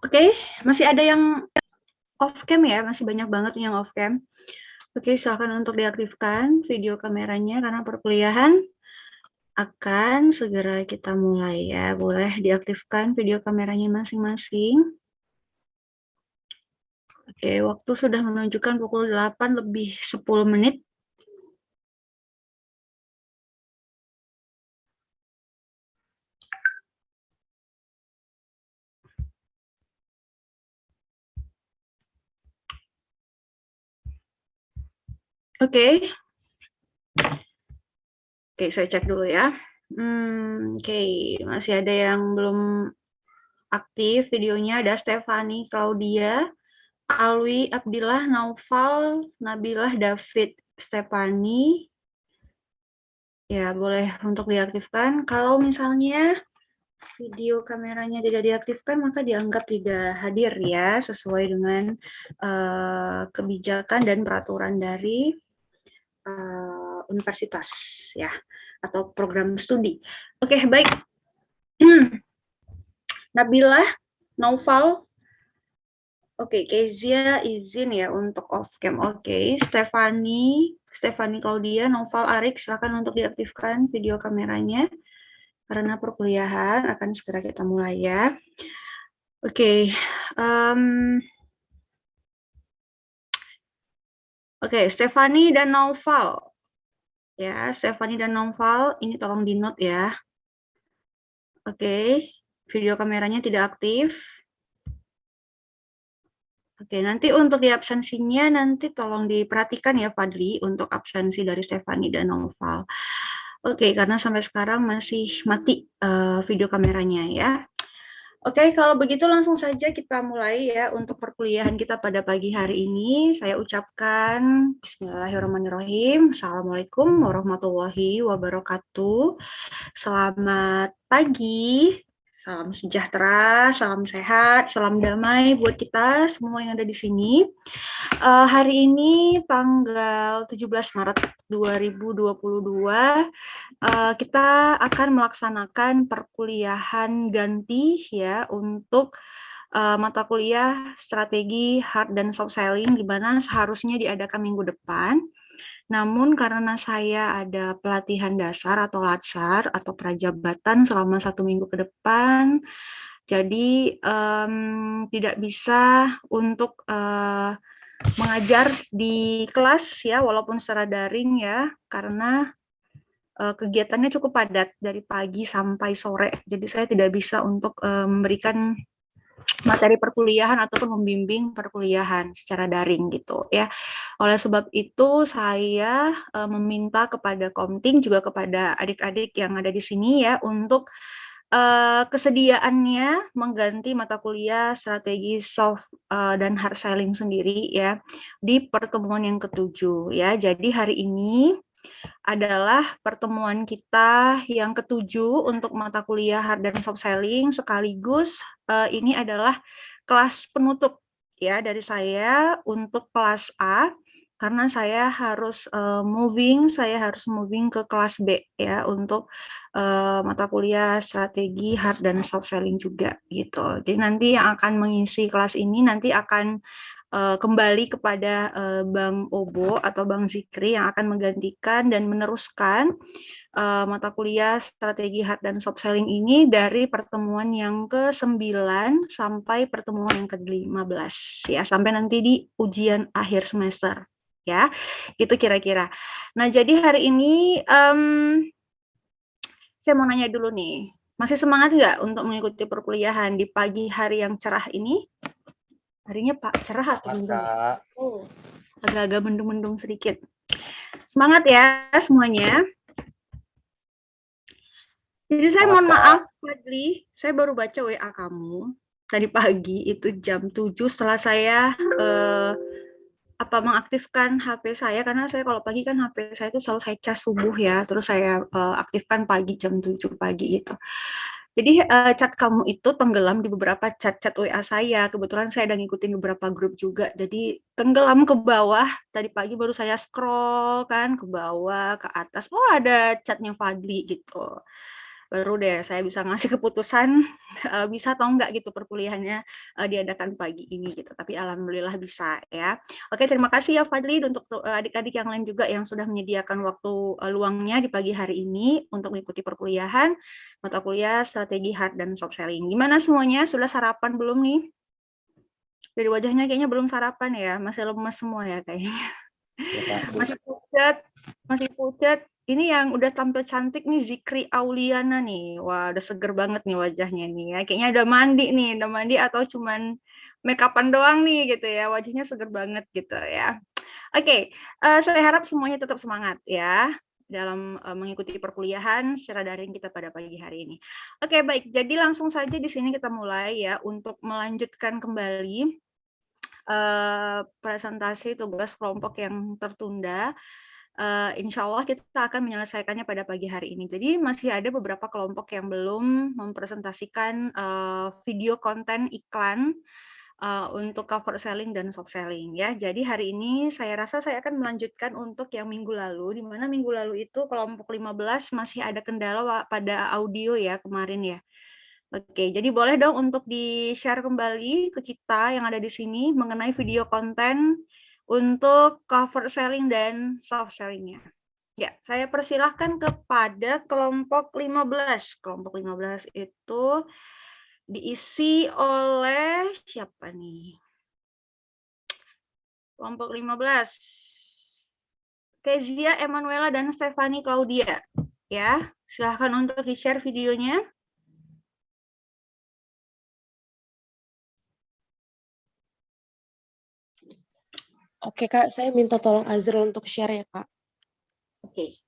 Oke, masih ada yang off cam ya, masih banyak banget yang off cam. Oke, silakan untuk diaktifkan video kameranya karena perkuliahan akan segera kita mulai ya. Boleh diaktifkan video kameranya masing-masing. Oke, waktu sudah menunjukkan pukul 8 lebih 10 menit. Oke. Oke, saya cek dulu ya. Oke, masih ada yang belum aktif videonya. Ada Stefani, Claudia, Alwi, Abdillah, Naufal, Nabilah, David, Stefani. Ya, boleh untuk diaktifkan. Kalau misalnya video kameranya tidak diaktifkan, maka dianggap tidak hadir ya, sesuai dengan kebijakan dan peraturan dari universitas ya, atau program studi. Oke, baik. Nabilah, Naufal, oke, Kezia izin ya untuk off cam. Oke, Stefani Claudia, Noval Arik, silakan untuk diaktifkan video kameranya karena perkuliahan akan segera kita mulai ya. Oke, Stefani dan Noval. Ya, Stefani dan Noval, ini tolong di note ya. Oke, video kameranya tidak aktif. Oke, nanti untuk di absensinya nanti tolong diperhatikan ya Fadli untuk absensi dari Stefani dan Noval. Oke, karena sampai sekarang masih mati video kameranya ya. Oke, kalau begitu langsung saja kita mulai ya untuk perkuliahan kita pada pagi hari ini. Saya ucapkan Bismillahirrahmanirrahim. Assalamualaikum warahmatullahi wabarakatuh. Selamat pagi. Salam sejahtera, salam sehat, salam damai buat kita semua yang ada di sini. Hari ini tanggal 17 Maret 2022, kita akan melaksanakan perkuliahan ganti ya untuk mata kuliah strategi hard dan soft selling, di mana seharusnya diadakan minggu depan. Namun karena saya ada pelatihan dasar atau latsar atau prajabatan selama 1 minggu ke depan, jadi tidak bisa untuk mengajar di kelas ya, walaupun secara daring ya, karena kegiatannya cukup padat dari pagi sampai sore. Jadi saya tidak bisa untuk memberikan materi perkuliahan ataupun membimbing perkuliahan secara daring gitu ya. Oleh sebab itu saya meminta kepada Komting juga kepada adik-adik yang ada di sini ya untuk kesediaannya mengganti mata kuliah strategi soft dan hard selling sendiri ya di pertemuan yang ke-7 ya. Jadi hari ini adalah pertemuan kita yang ke-7 untuk mata kuliah hard dan soft selling, sekaligus ini adalah kelas penutup ya dari saya untuk kelas A, karena saya harus moving ke kelas B ya untuk mata kuliah strategi hard dan soft selling juga gitu. Jadi nanti yang akan mengisi kelas ini nanti akan kembali kepada Bang Obo atau Bang Zikri yang akan menggantikan dan meneruskan mata kuliah strategi hard dan soft selling ini dari pertemuan yang ke-9 sampai pertemuan yang ke-15 ya, sampai nanti di ujian akhir semester ya, itu kira-kira. Nah, jadi hari ini saya mau nanya dulu nih, masih semangat nggak untuk mengikuti perkuliahan di pagi hari yang cerah ini? Harinya Pak cerah atau mendung? Oh, agak-agak mendung-mendung sedikit. Semangat ya semuanya. Jadi saya mohon maaf, Fadli, saya baru baca WA kamu tadi pagi itu jam 7 setelah saya mengaktifkan HP saya, karena saya kalau pagi kan HP saya itu selalu saya cas subuh ya, terus saya aktifkan pagi jam 7 pagi gitu. Jadi chat kamu itu tenggelam di beberapa chat-chat WA saya. Kebetulan saya ada ngikutin beberapa grup juga. Jadi tenggelam ke bawah. Tadi pagi baru saya scroll kan ke bawah, ke atas. Oh, ada chatnya Fadli gitu. baru deh saya bisa ngasih keputusan bisa atau enggak gitu perkuliahannya diadakan pagi ini gitu. Tapi alhamdulillah bisa ya. Oke, terima kasih ya Fadli untuk adik-adik yang lain juga yang sudah menyediakan waktu luangnya di pagi hari ini untuk mengikuti perkuliahan mata kuliah strategi hard dan soft selling. Gimana semuanya? Sudah sarapan belum nih? Dari wajahnya kayaknya belum sarapan ya, masih lemes semua ya kayaknya. Ya, Kak. Masih pucat, masih pucat. Ini yang udah tampil cantik nih Zikri Auliana nih. Wah, udah seger banget nih wajahnya nih ya. Kayaknya udah mandi atau cuman make upan doang nih gitu ya. Wajahnya seger banget gitu ya. Oke, saya harap semuanya tetap semangat ya dalam mengikuti perkuliahan secara daring kita pada pagi hari ini. Oke, baik. Jadi langsung saja di sini kita mulai ya untuk melanjutkan kembali presentasi tugas kelompok yang tertunda. Insya Allah kita akan menyelesaikannya pada pagi hari ini. Jadi masih ada beberapa kelompok yang belum mempresentasikan video konten iklan untuk cover selling dan soft selling ya. Jadi hari ini saya rasa saya akan melanjutkan untuk yang minggu lalu, di mana minggu lalu itu kelompok 15 masih ada kendala pada audio ya kemarin ya. Oke, jadi boleh dong untuk di-share kembali ke kita yang ada di sini mengenai video konten untuk cover selling dan soft selling-nya. Ya, saya persilahkan kepada kelompok 15. Kelompok 15 itu diisi oleh siapa nih? Kelompok 15. Kezia, Emanuela, dan Stefani Claudia. Ya, silahkan untuk di-share videonya. Oke Kak, saya minta tolong Azrul untuk share ya Kak. Oke.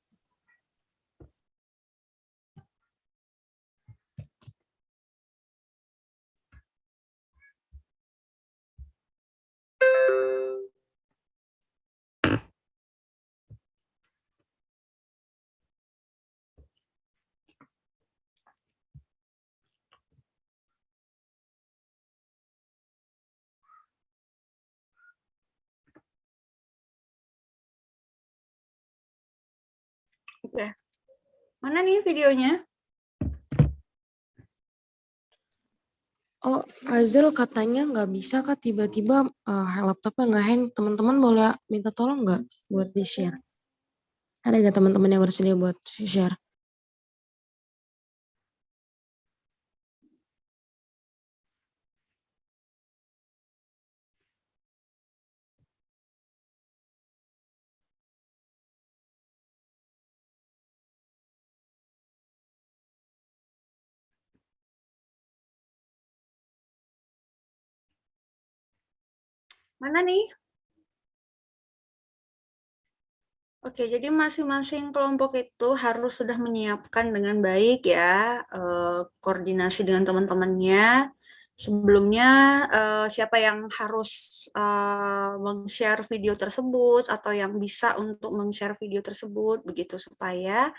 Oke. Mana nih videonya? Oh, Azrul katanya nggak bisa Kak, tiba-tiba laptopnya nggak hang. Teman-teman boleh minta tolong nggak buat di-share? Ada nggak teman-teman yang bersedia buat share? Mana nih? Oke, jadi masing-masing kelompok itu harus sudah menyiapkan dengan baik ya, koordinasi dengan teman-temannya. Sebelumnya siapa yang harus meng-share video tersebut atau yang bisa untuk meng-share video tersebut begitu supaya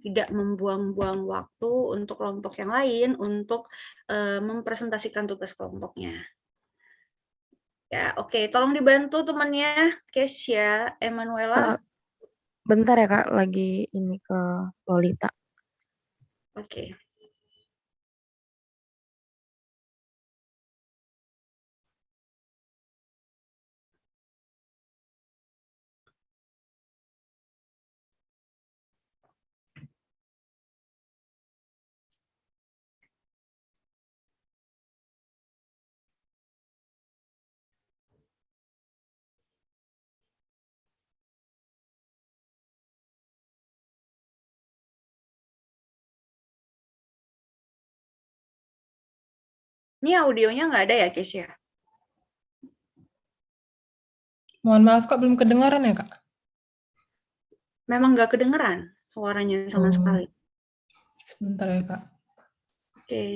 tidak membuang-buang waktu untuk kelompok yang lain untuk mempresentasikan tugas kelompoknya. Ya, oke, tolong dibantu temannya, Kesia, Emanuela. Bentar ya Kak, lagi ini ke Lolita. Oke. Ini audionya nggak ada ya, Kesia? Mohon maaf Kak, belum kedengaran ya Kak? Memang nggak kedengeran suaranya sama sekali. Sebentar ya Kak. Oke.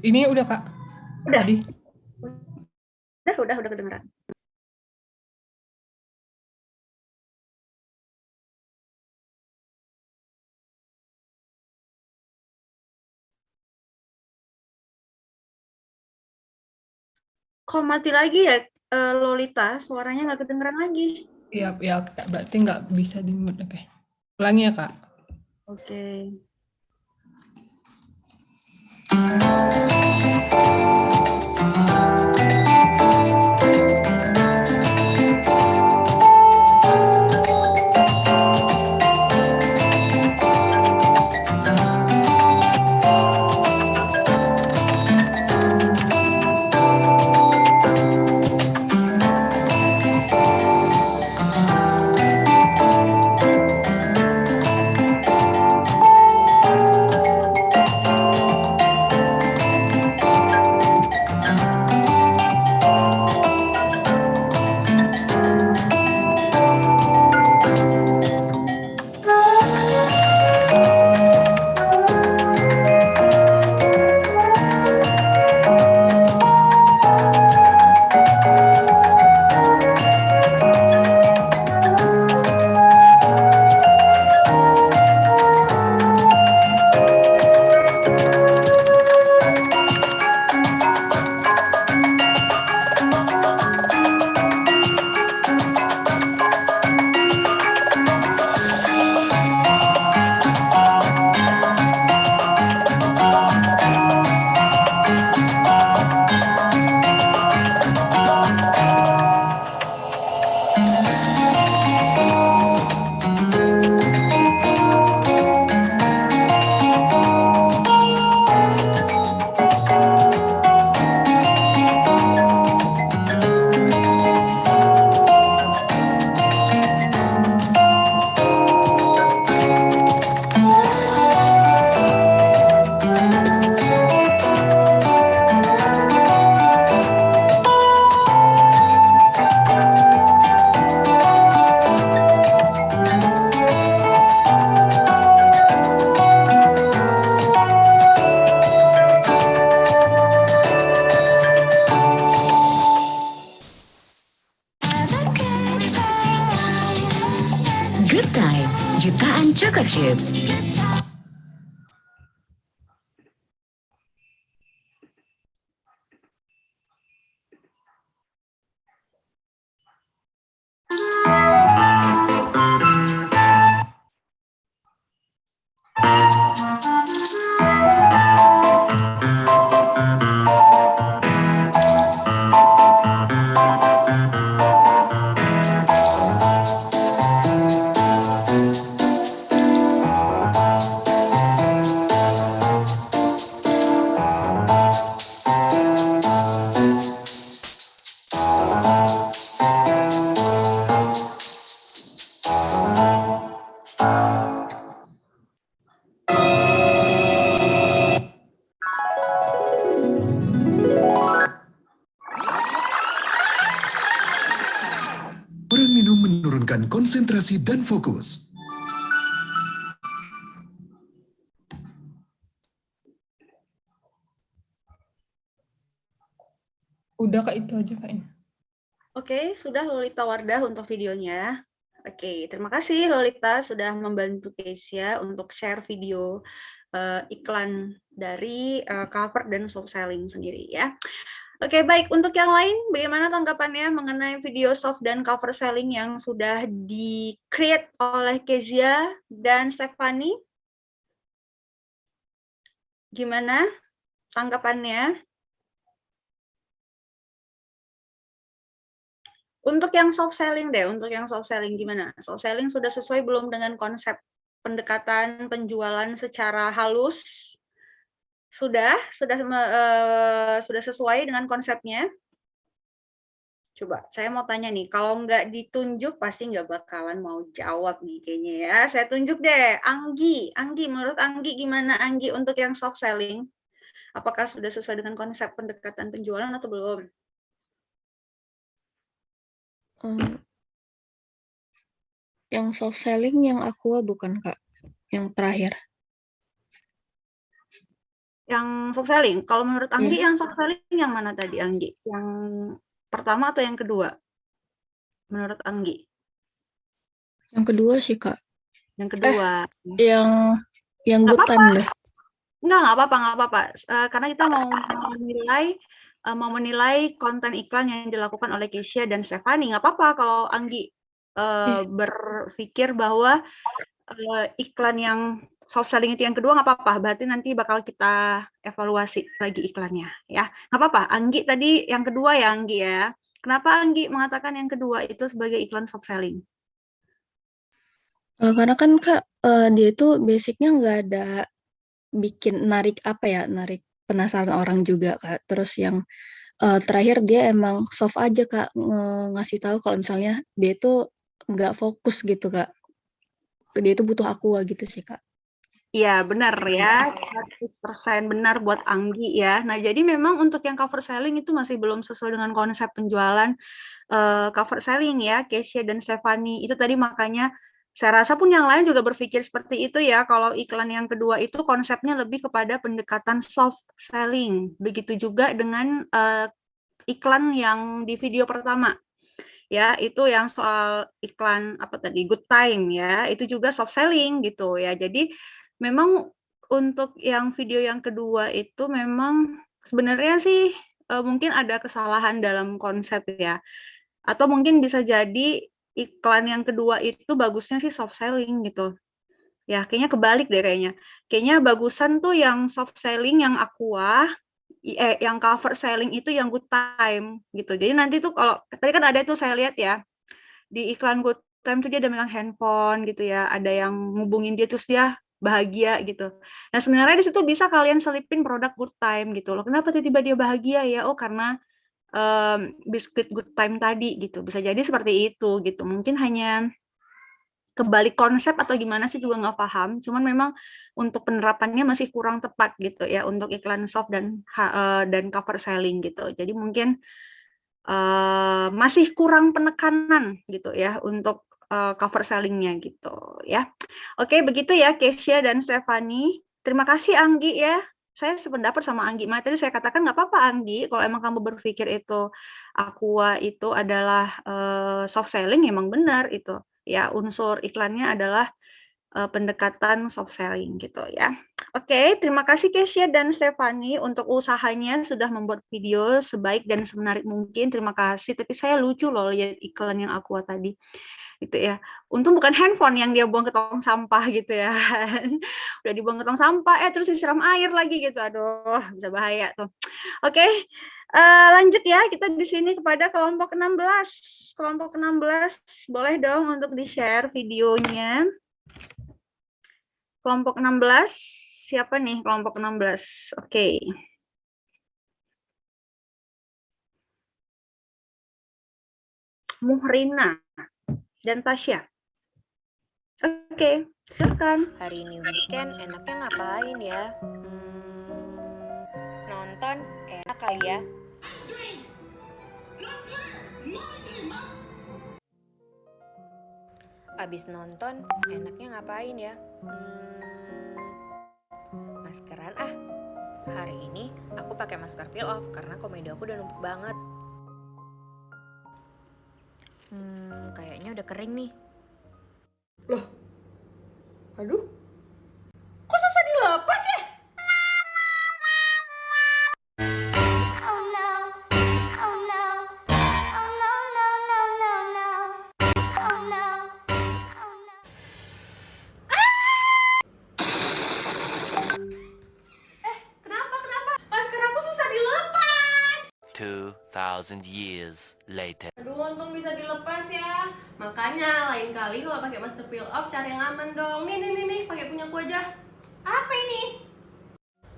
Ini udah, Kak. Udah. Tadi. Udah kedengeran. Kok mati lagi ya, Lolita? Suaranya nggak kedengeran lagi. Iya, ya, berarti nggak bisa di-mute. Oke. Ulangi ya, Kak. Oke. Good Time, jutaan Choco Chips. Orang minum menurunkan konsentrasi dan fokus. Udah, Kak, itu aja kayaknya. Oke, sudah Lolita Wardah untuk videonya. Oke, terima kasih Lolita sudah membantu Keisha untuk share video iklan dari cover dan soft selling sendiri ya. Oke, baik. Untuk yang lain, bagaimana tanggapannya mengenai video soft dan cover selling yang sudah di-create oleh Kezia dan Stefani? Gimana tanggapannya? Untuk yang soft selling deh, untuk yang soft selling gimana? Soft selling sudah sesuai belum dengan konsep pendekatan penjualan secara halus? Sudah sesuai dengan konsepnya? Coba, saya mau tanya nih, kalau nggak ditunjuk pasti nggak bakalan mau jawab nih kayaknya ya. Saya tunjuk deh, Anggi, menurut Anggi gimana Anggi untuk yang soft selling? Apakah sudah sesuai dengan konsep pendekatan penjualan atau belum? Yang soft selling yang Aqua bukan, Kak? Yang terakhir. Yang soft selling. Kalau menurut Anggi Iya. yang soft selling yang mana tadi Anggi? Yang pertama atau yang kedua? Menurut Anggi? Yang kedua sih, Kak. Yang kedua. Yang Nggak good time apa-apa. deh. Nggak apa-apa. Karena kita mau menilai konten iklan yang dilakukan oleh Keisha dan Stephanie. Nggak apa-apa kalau Anggi berpikir bahwa iklan yang soft selling itu yang kedua nggak apa-apa. Berarti nanti bakal kita evaluasi lagi iklannya, ya. Nggak apa-apa. Anggi tadi yang kedua ya, Anggi ya. Kenapa Anggi mengatakan yang kedua itu sebagai iklan soft selling? Karena kan Kak, dia itu basic-nya nggak ada bikin narik penasaran orang juga, Kak. Terus yang terakhir dia emang soft aja, Kak, ngasih tahu kalau misalnya dia itu nggak fokus gitu, Kak. Dia itu butuh aqua gitu sih, Kak. Iya, benar ya, 100% benar buat Anggi ya. Nah, jadi memang untuk yang cover selling itu masih belum sesuai dengan konsep penjualan cover selling ya, Keisha dan Stephanie. Itu tadi makanya saya rasa pun yang lain juga berpikir seperti itu ya, kalau iklan yang kedua itu konsepnya lebih kepada pendekatan soft selling. Begitu juga dengan iklan yang di video pertama. Ya, itu yang soal iklan apa tadi, Good Time ya, itu juga soft selling gitu ya. Jadi memang untuk yang video yang kedua itu memang sebenarnya sih mungkin ada kesalahan dalam konsep ya. Atau mungkin bisa jadi iklan yang kedua itu bagusnya sih soft selling gitu. Ya, kayaknya kebalik deh kayaknya. Kayaknya bagusan tuh yang soft selling yang Aqua, yang cover selling itu yang Good Time gitu. Jadi nanti tuh kalau tadi kan ada tuh saya lihat ya di iklan Good Time tuh dia ada megang handphone gitu ya, ada yang ngubungin dia terus dia bahagia gitu. Nah sebenarnya di situ bisa kalian selipin produk Good Time gitu loh. Kenapa tiba-tiba dia bahagia ya? Oh karena biskuit Good Time tadi gitu. Bisa jadi seperti itu gitu. Mungkin hanya kebalik konsep atau gimana sih juga nggak paham. Cuman memang untuk penerapannya masih kurang tepat gitu ya untuk iklan soft dan cover selling gitu. Jadi mungkin masih kurang penekanan gitu ya untuk cover selling-nya gitu ya. Oke, begitu ya Keisha dan Stephanie. Terima kasih Anggi ya. Saya sependapat sama Anggi. Tadi saya katakan nggak apa-apa Anggi, kalau emang kamu berpikir itu Aqua itu adalah soft selling, emang benar itu. Ya, unsur iklannya adalah pendekatan soft selling gitu ya. Oke, terima kasih Keisha dan Stephanie untuk usahanya sudah membuat video sebaik dan semenarik mungkin. Terima kasih. Tapi saya lucu loh lihat iklan yang Aqua tadi. Gitu ya. Untung bukan handphone yang dia buang ke tong sampah gitu ya. Udah dibuang ke tong sampah, terus disiram air lagi gitu. Aduh, bisa bahaya tuh. Oke, lanjut ya. Kita di sini kepada kelompok 16. Kelompok 16, boleh dong untuk di-share videonya. Kelompok 16, siapa nih kelompok 16? Oke. Muhrina dan Tasya. Oke, silakan. Hari ini weekend enaknya ngapain ya? Nonton enak kali ya. Abis nonton enaknya ngapain ya? Maskeran ah. Hari ini aku pakai masker peel off karena komedi aku udah numpuk banget. Kayaknya udah kering nih. Loh, aduh, kok susah dilepas ya? Kenapa? Masker aku susah dilepas. 2,000 years later. Aduh, untung bisa dilepas ya. Makanya lain kali kalau pakai masker peel off cari yang aman dong. Nih, pakai punyaku aja. Apa ini?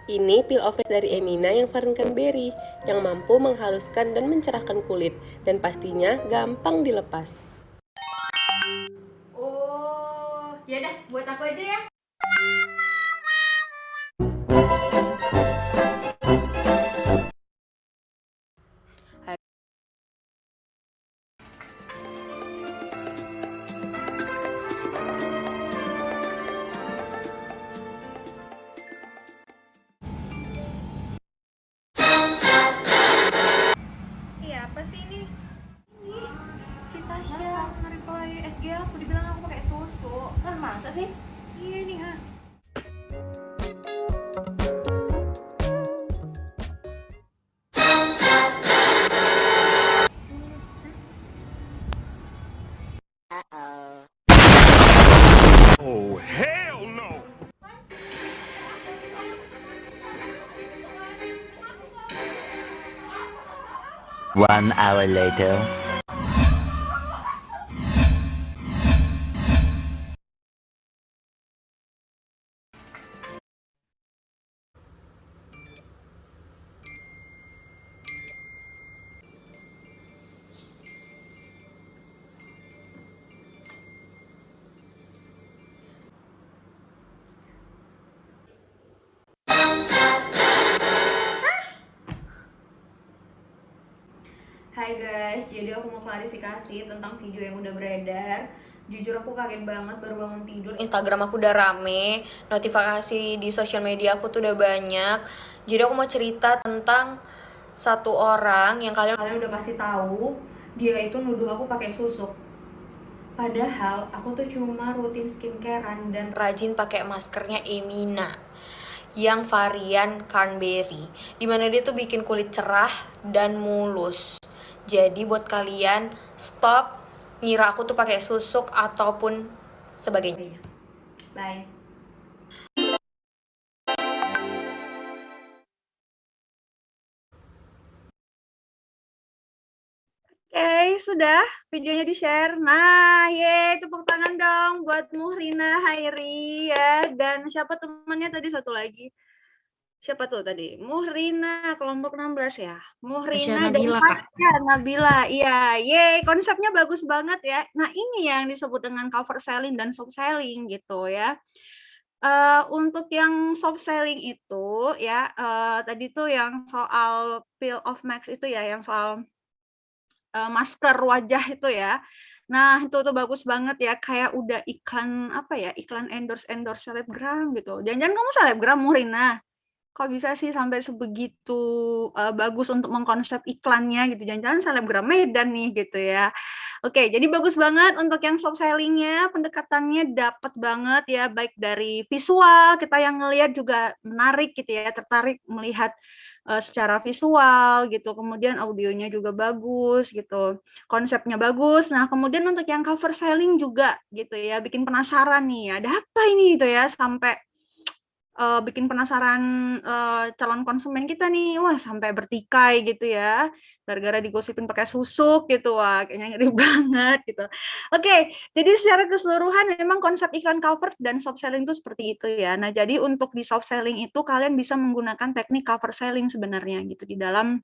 Ini peel off face dari Emina yang varian cranberry, yang mampu menghaluskan dan mencerahkan kulit, dan pastinya gampang dilepas. Oh, ya dah, buat aku aja ya. lagi aku dibilang aku pakai susu. Kan masa sih? Iya nih, ha. Oh, hell no! 1 hour later. Hai guys, jadi aku mau klarifikasi tentang video yang udah beredar. Jujur aku kaget banget baru bangun tidur. Instagram aku udah rame, notifikasi di sosial media aku tuh udah banyak. Jadi aku mau cerita tentang satu orang yang kalian Udah pasti tahu, dia itu nuduh aku pakai susuk. Padahal aku tuh cuma rutin skincarean dan rajin pakai maskernya Emina yang varian cranberry, dimana dia tuh bikin kulit cerah dan mulus. Jadi buat kalian stop ngira aku tuh pakai susuk ataupun sebagainya. bye. Oke, sudah videonya di-share. Nah, tepuk tangan dong buat Muhrina Hairi ya. Dan siapa temannya tadi satu lagi? Siapa tuh tadi? Muhrina, kelompok 16 ya. Muhrina dan Nabila, Kak. Tasya Nabila. Iya, konsepnya bagus banget ya. Nah, ini yang disebut dengan cover selling dan soft selling gitu ya. Untuk yang soft selling itu ya, tadi tuh yang soal peel off max itu ya, yang soal masker wajah itu ya. Nah, itu tuh bagus banget ya, kayak udah iklan apa ya, iklan endorse selebgram gitu. Jangan-jangan kamu selebgram, Muhrina? Kok bisa sih sampai sebegitu bagus untuk mengkonsep iklannya gitu, jangan-jangan selebgram Medan nih gitu ya. Oke, jadi bagus banget untuk yang soft selling-nya, pendekatannya dapat banget ya, baik dari visual, kita yang ngelihat juga menarik gitu ya, tertarik melihat secara visual gitu, kemudian audionya juga bagus gitu, konsepnya bagus. Nah, kemudian untuk yang cover selling juga gitu ya, bikin penasaran nih, ada apa ini gitu ya, sampai bikin penasaran calon konsumen kita nih, wah sampai bertikai gitu ya, gara-gara digosipin pakai susuk gitu, wah kayaknya ngeri banget gitu. Oke, jadi secara keseluruhan memang konsep iklan cover dan soft selling itu seperti itu ya. Nah, jadi untuk di soft selling itu kalian bisa menggunakan teknik cover selling sebenarnya gitu di dalam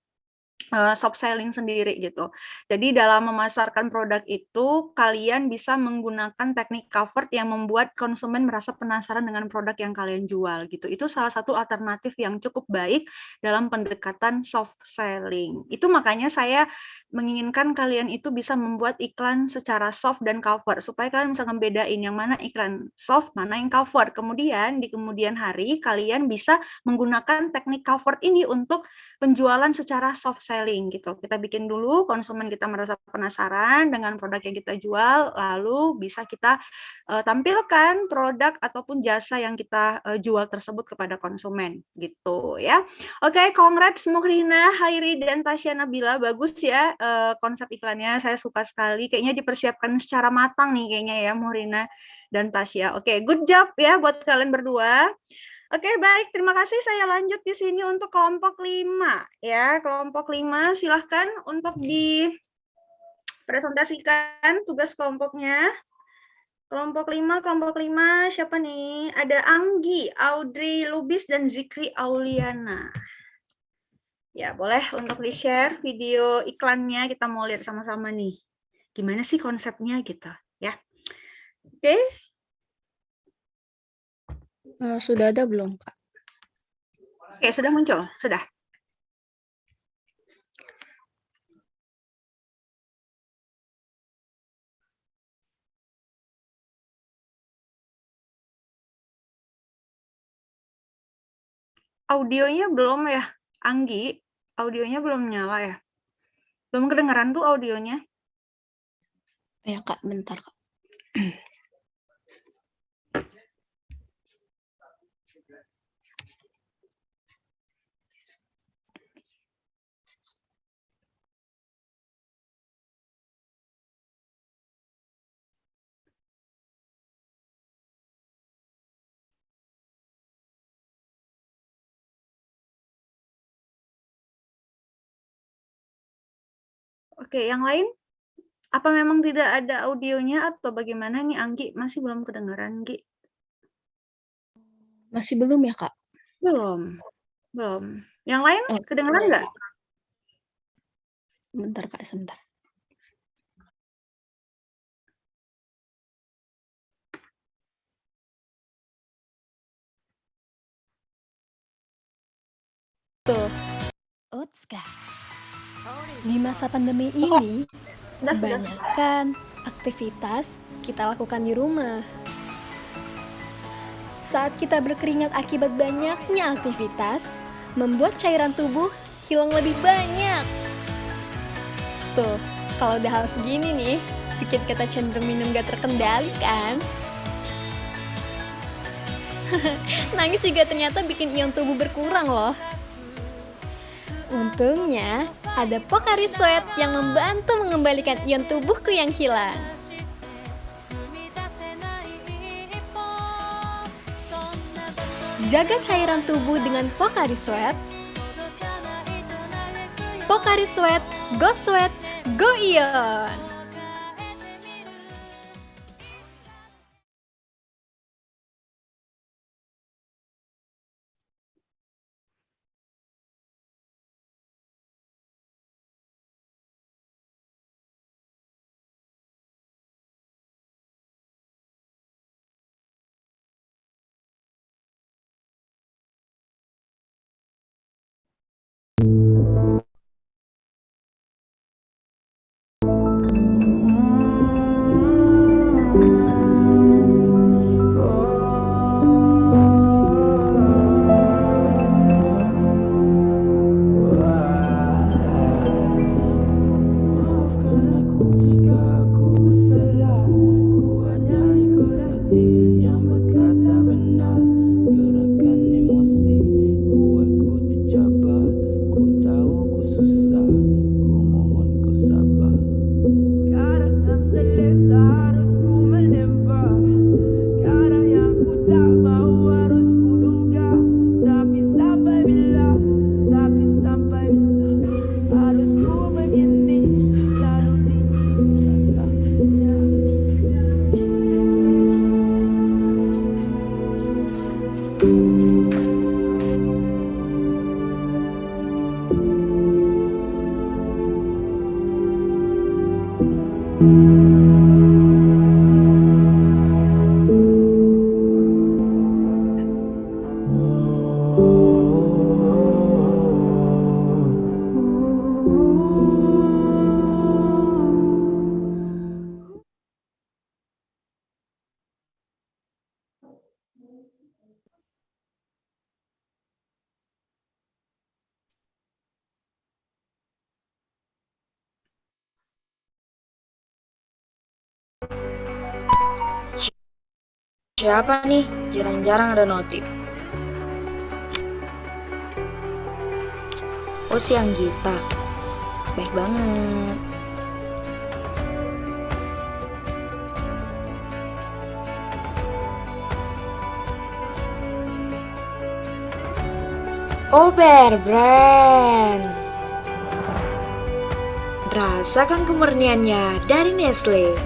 soft selling sendiri gitu. Jadi dalam memasarkan produk itu kalian bisa menggunakan teknik cover yang membuat konsumen merasa penasaran dengan produk yang kalian jual gitu. Itu salah satu alternatif yang cukup baik dalam pendekatan soft selling. Itu makanya saya menginginkan kalian itu bisa membuat iklan secara soft dan cover supaya kalian bisa membedain yang mana iklan soft, mana yang cover. Kemudian di kemudian hari kalian bisa menggunakan teknik cover ini untuk penjualan secara soft selling gitu. Kita bikin dulu, konsumen kita merasa penasaran dengan produk yang kita jual, lalu bisa kita tampilkan produk ataupun jasa yang kita jual tersebut kepada konsumen gitu ya. Oke, congrats Muhrina, Hairi dan Tasya Nabila, bagus ya konsep iklannya, saya suka sekali. Kayaknya dipersiapkan secara matang nih kayaknya ya Muhrina dan Tasya. Oke, good job ya buat kalian berdua. Oke, baik. Terima kasih. Saya lanjut di sini untuk kelompok 5. Ya, kelompok 5 silahkan untuk dipresentasikan tugas kelompoknya. Kelompok 5, siapa nih? Ada Anggi, Audrey Lubis, dan Zikri Auliana. Ya, boleh untuk di-share video iklannya. Kita mau lihat sama-sama nih. Gimana sih konsepnya gitu, ya. Oke. Sudah ada belum, Kak? Oke, sudah muncul, sudah. Audionya belum ya, Anggi? Audionya belum nyala ya? Belum kedengeran tuh audionya? Ya, Kak, bentar, Kak. Oke, yang lain? Apa memang tidak ada audionya atau bagaimana nih, Anggi? Masih belum kedengaran, Gi? Masih belum ya, Kak? Belum. Belum. Yang lain Oh, kedengaran nggak? sebentar, Kak, sebentar. Otska. Di masa pandemi ini, kebanyakan aktivitas kita lakukan di rumah. Saat kita berkeringat akibat banyaknya aktivitas, membuat cairan tubuh hilang lebih banyak. Tuh, kalau udah haus gini nih, bikin kita cenderung minum gak terkendali kan? Nangis juga ternyata bikin ion tubuh berkurang loh. Untungnya, ada Pocari Sweat yang membantu mengembalikan ion tubuhku yang hilang. Jaga cairan tubuh dengan Pocari Sweat. Pocari Sweat, Go Sweat, Go Ion! Siapa nih? Jarang-jarang ada notif. Oh, si Anggita. Baik banget. Oh, Bear Brand. Rasakan kemurniannya dari Nestle.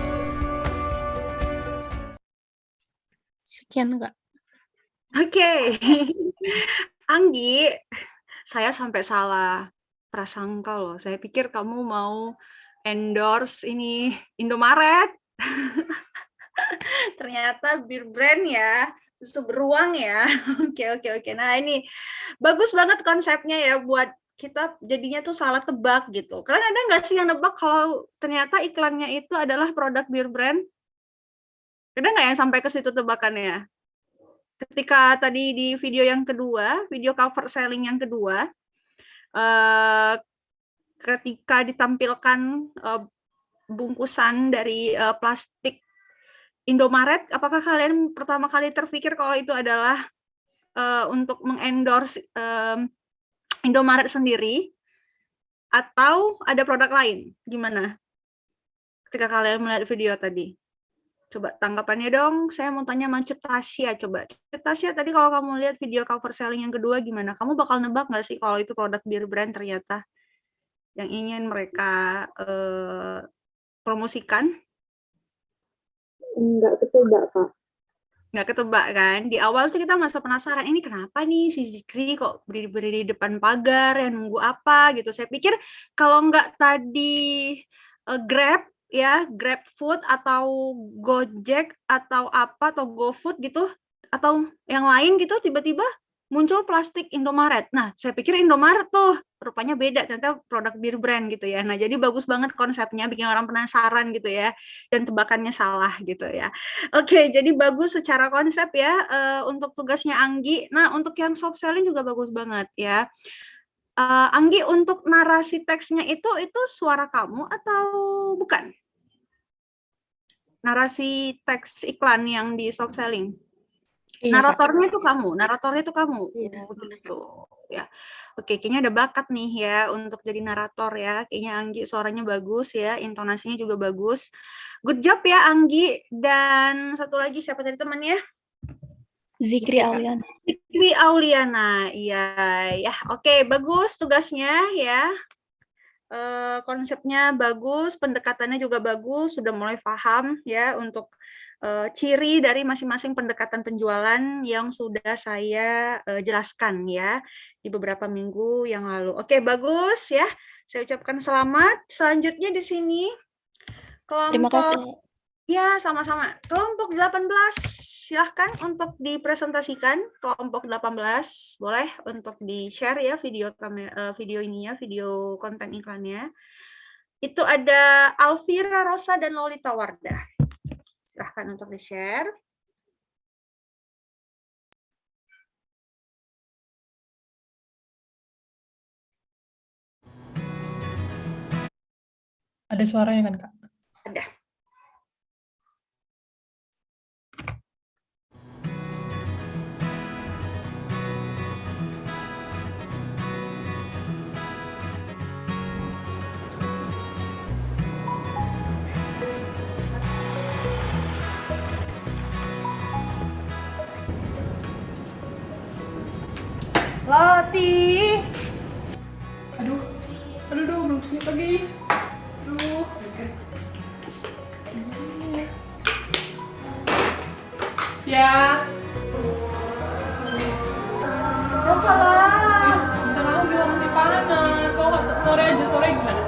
Sekian, Kak. Oke. Anggi, saya sampai salah prasangka loh. Saya pikir kamu mau endorse ini Indomaret. Ternyata Bir Brand ya, susu beruang ya. Oke. Nah, ini bagus banget konsepnya ya buat kita jadinya tuh salah tebak gitu. Kalian ada nggak sih yang nebak kalau ternyata iklannya itu adalah produk Bir Brand? Ada nggak yang sampai ke situ tebakannya? Ketika tadi di video yang kedua, video cover selling yang kedua, ketika ditampilkan bungkusan dari plastik Indomaret, apakah kalian pertama kali terpikir kalau itu adalah untuk mengendorse Indomaret sendiri atau ada produk lain? Gimana? Ketika kalian melihat video tadi. Coba tanggapannya dong. Saya mau tanya sama Tasya, coba. Tasya, tadi kalau kamu lihat video cover selling yang kedua gimana? Kamu bakal nebak nggak sih kalau itu produk beer brand ternyata yang ingin mereka promosikan? Nggak ketebak, Kak. Nggak ketebak kan? Di awal tuh kita merasa penasaran, ini kenapa nih si Zikri kok berdiri di depan pagar, ya nunggu apa gitu. Saya pikir kalau nggak tadi Grab, ya GrabFood atau Gojek atau apa atau GoFood gitu atau yang lain gitu tiba-tiba muncul plastik Indomaret. Nah, saya pikir Indomaret tuh rupanya beda, ternyata produk beer brand gitu ya. Nah, jadi bagus banget konsepnya, bikin orang penasaran gitu ya, dan tebakannya salah gitu ya. Oke, jadi bagus secara konsep ya untuk tugasnya Anggi. Nah, untuk yang soft selling juga bagus banget ya. Anggi, untuk narasi teksnya itu suara kamu atau bukan? Narasi teks iklan yang di soft selling. Iya, Kak. Naratornya itu kamu. Iya, Begitu ya. Oke, kayaknya ada bakat nih ya untuk jadi narator ya. Kayaknya Anggi suaranya bagus ya, intonasinya juga bagus. Good job ya Anggi. Dan satu lagi siapa tadi temannya? Zikri Auliana. Zikri Auliana. Iya, ya. Oke, bagus tugasnya ya. Konsepnya bagus, pendekatannya juga bagus, sudah mulai paham ya untuk ciri dari masing-masing pendekatan penjualan yang sudah saya jelaskan ya di beberapa minggu yang lalu. Oke, bagus ya. Saya ucapkan selamat. Selanjutnya di sini Terima kasih. Ya, sama-sama. Kelompok 18, silahkan untuk dipresentasikan. Kelompok 18, boleh untuk di-share ya video ininya, video konten iklannya. Itu ada Alvira Rosa dan Lolita Wardah. Silahkan untuk di-share. Ada suaranya kan, Kak? Ada. Lati. Aduh, belum sih lagi. Aduh. Ya. Siapa lah? Bentar kamu bilang masih panas. Kau nggak sore gimana?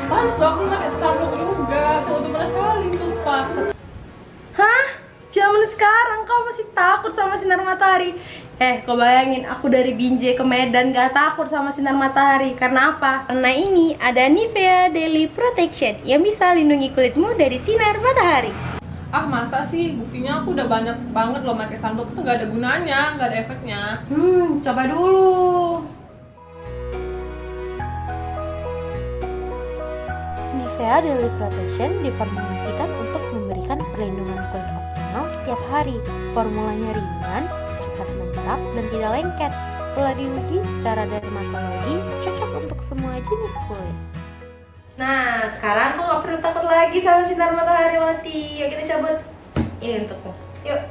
Panas loh, aku pakai sabuk juga. Tuh panas sekali, sumpah. Hah? Zaman sekarang kau masih takut sama sinar matahari? Kau bayangin aku dari Binjai ke Medan gak takut sama sinar matahari. Karena apa? Karena ini ada Nivea Daily Protection yang bisa lindungi kulitmu dari sinar matahari. Ah, masa sih? Buktinya aku udah banyak banget loh pakai sunblock itu gak ada gunanya, gak ada efeknya. Coba dulu. Nivea Daily Protection diformulasikan untuk memberikan perlindungan kulit optimal setiap hari. Formulanya ringan, cepat menetap, dan tidak lengket. Telah diuji secara dermatologi, cocok untuk semua jenis kulit. Nah, sekarang kau gak perlu takut lagi sama sinar matahari, Loti. Yuk kita cabut. Ini untukmu. Yuk.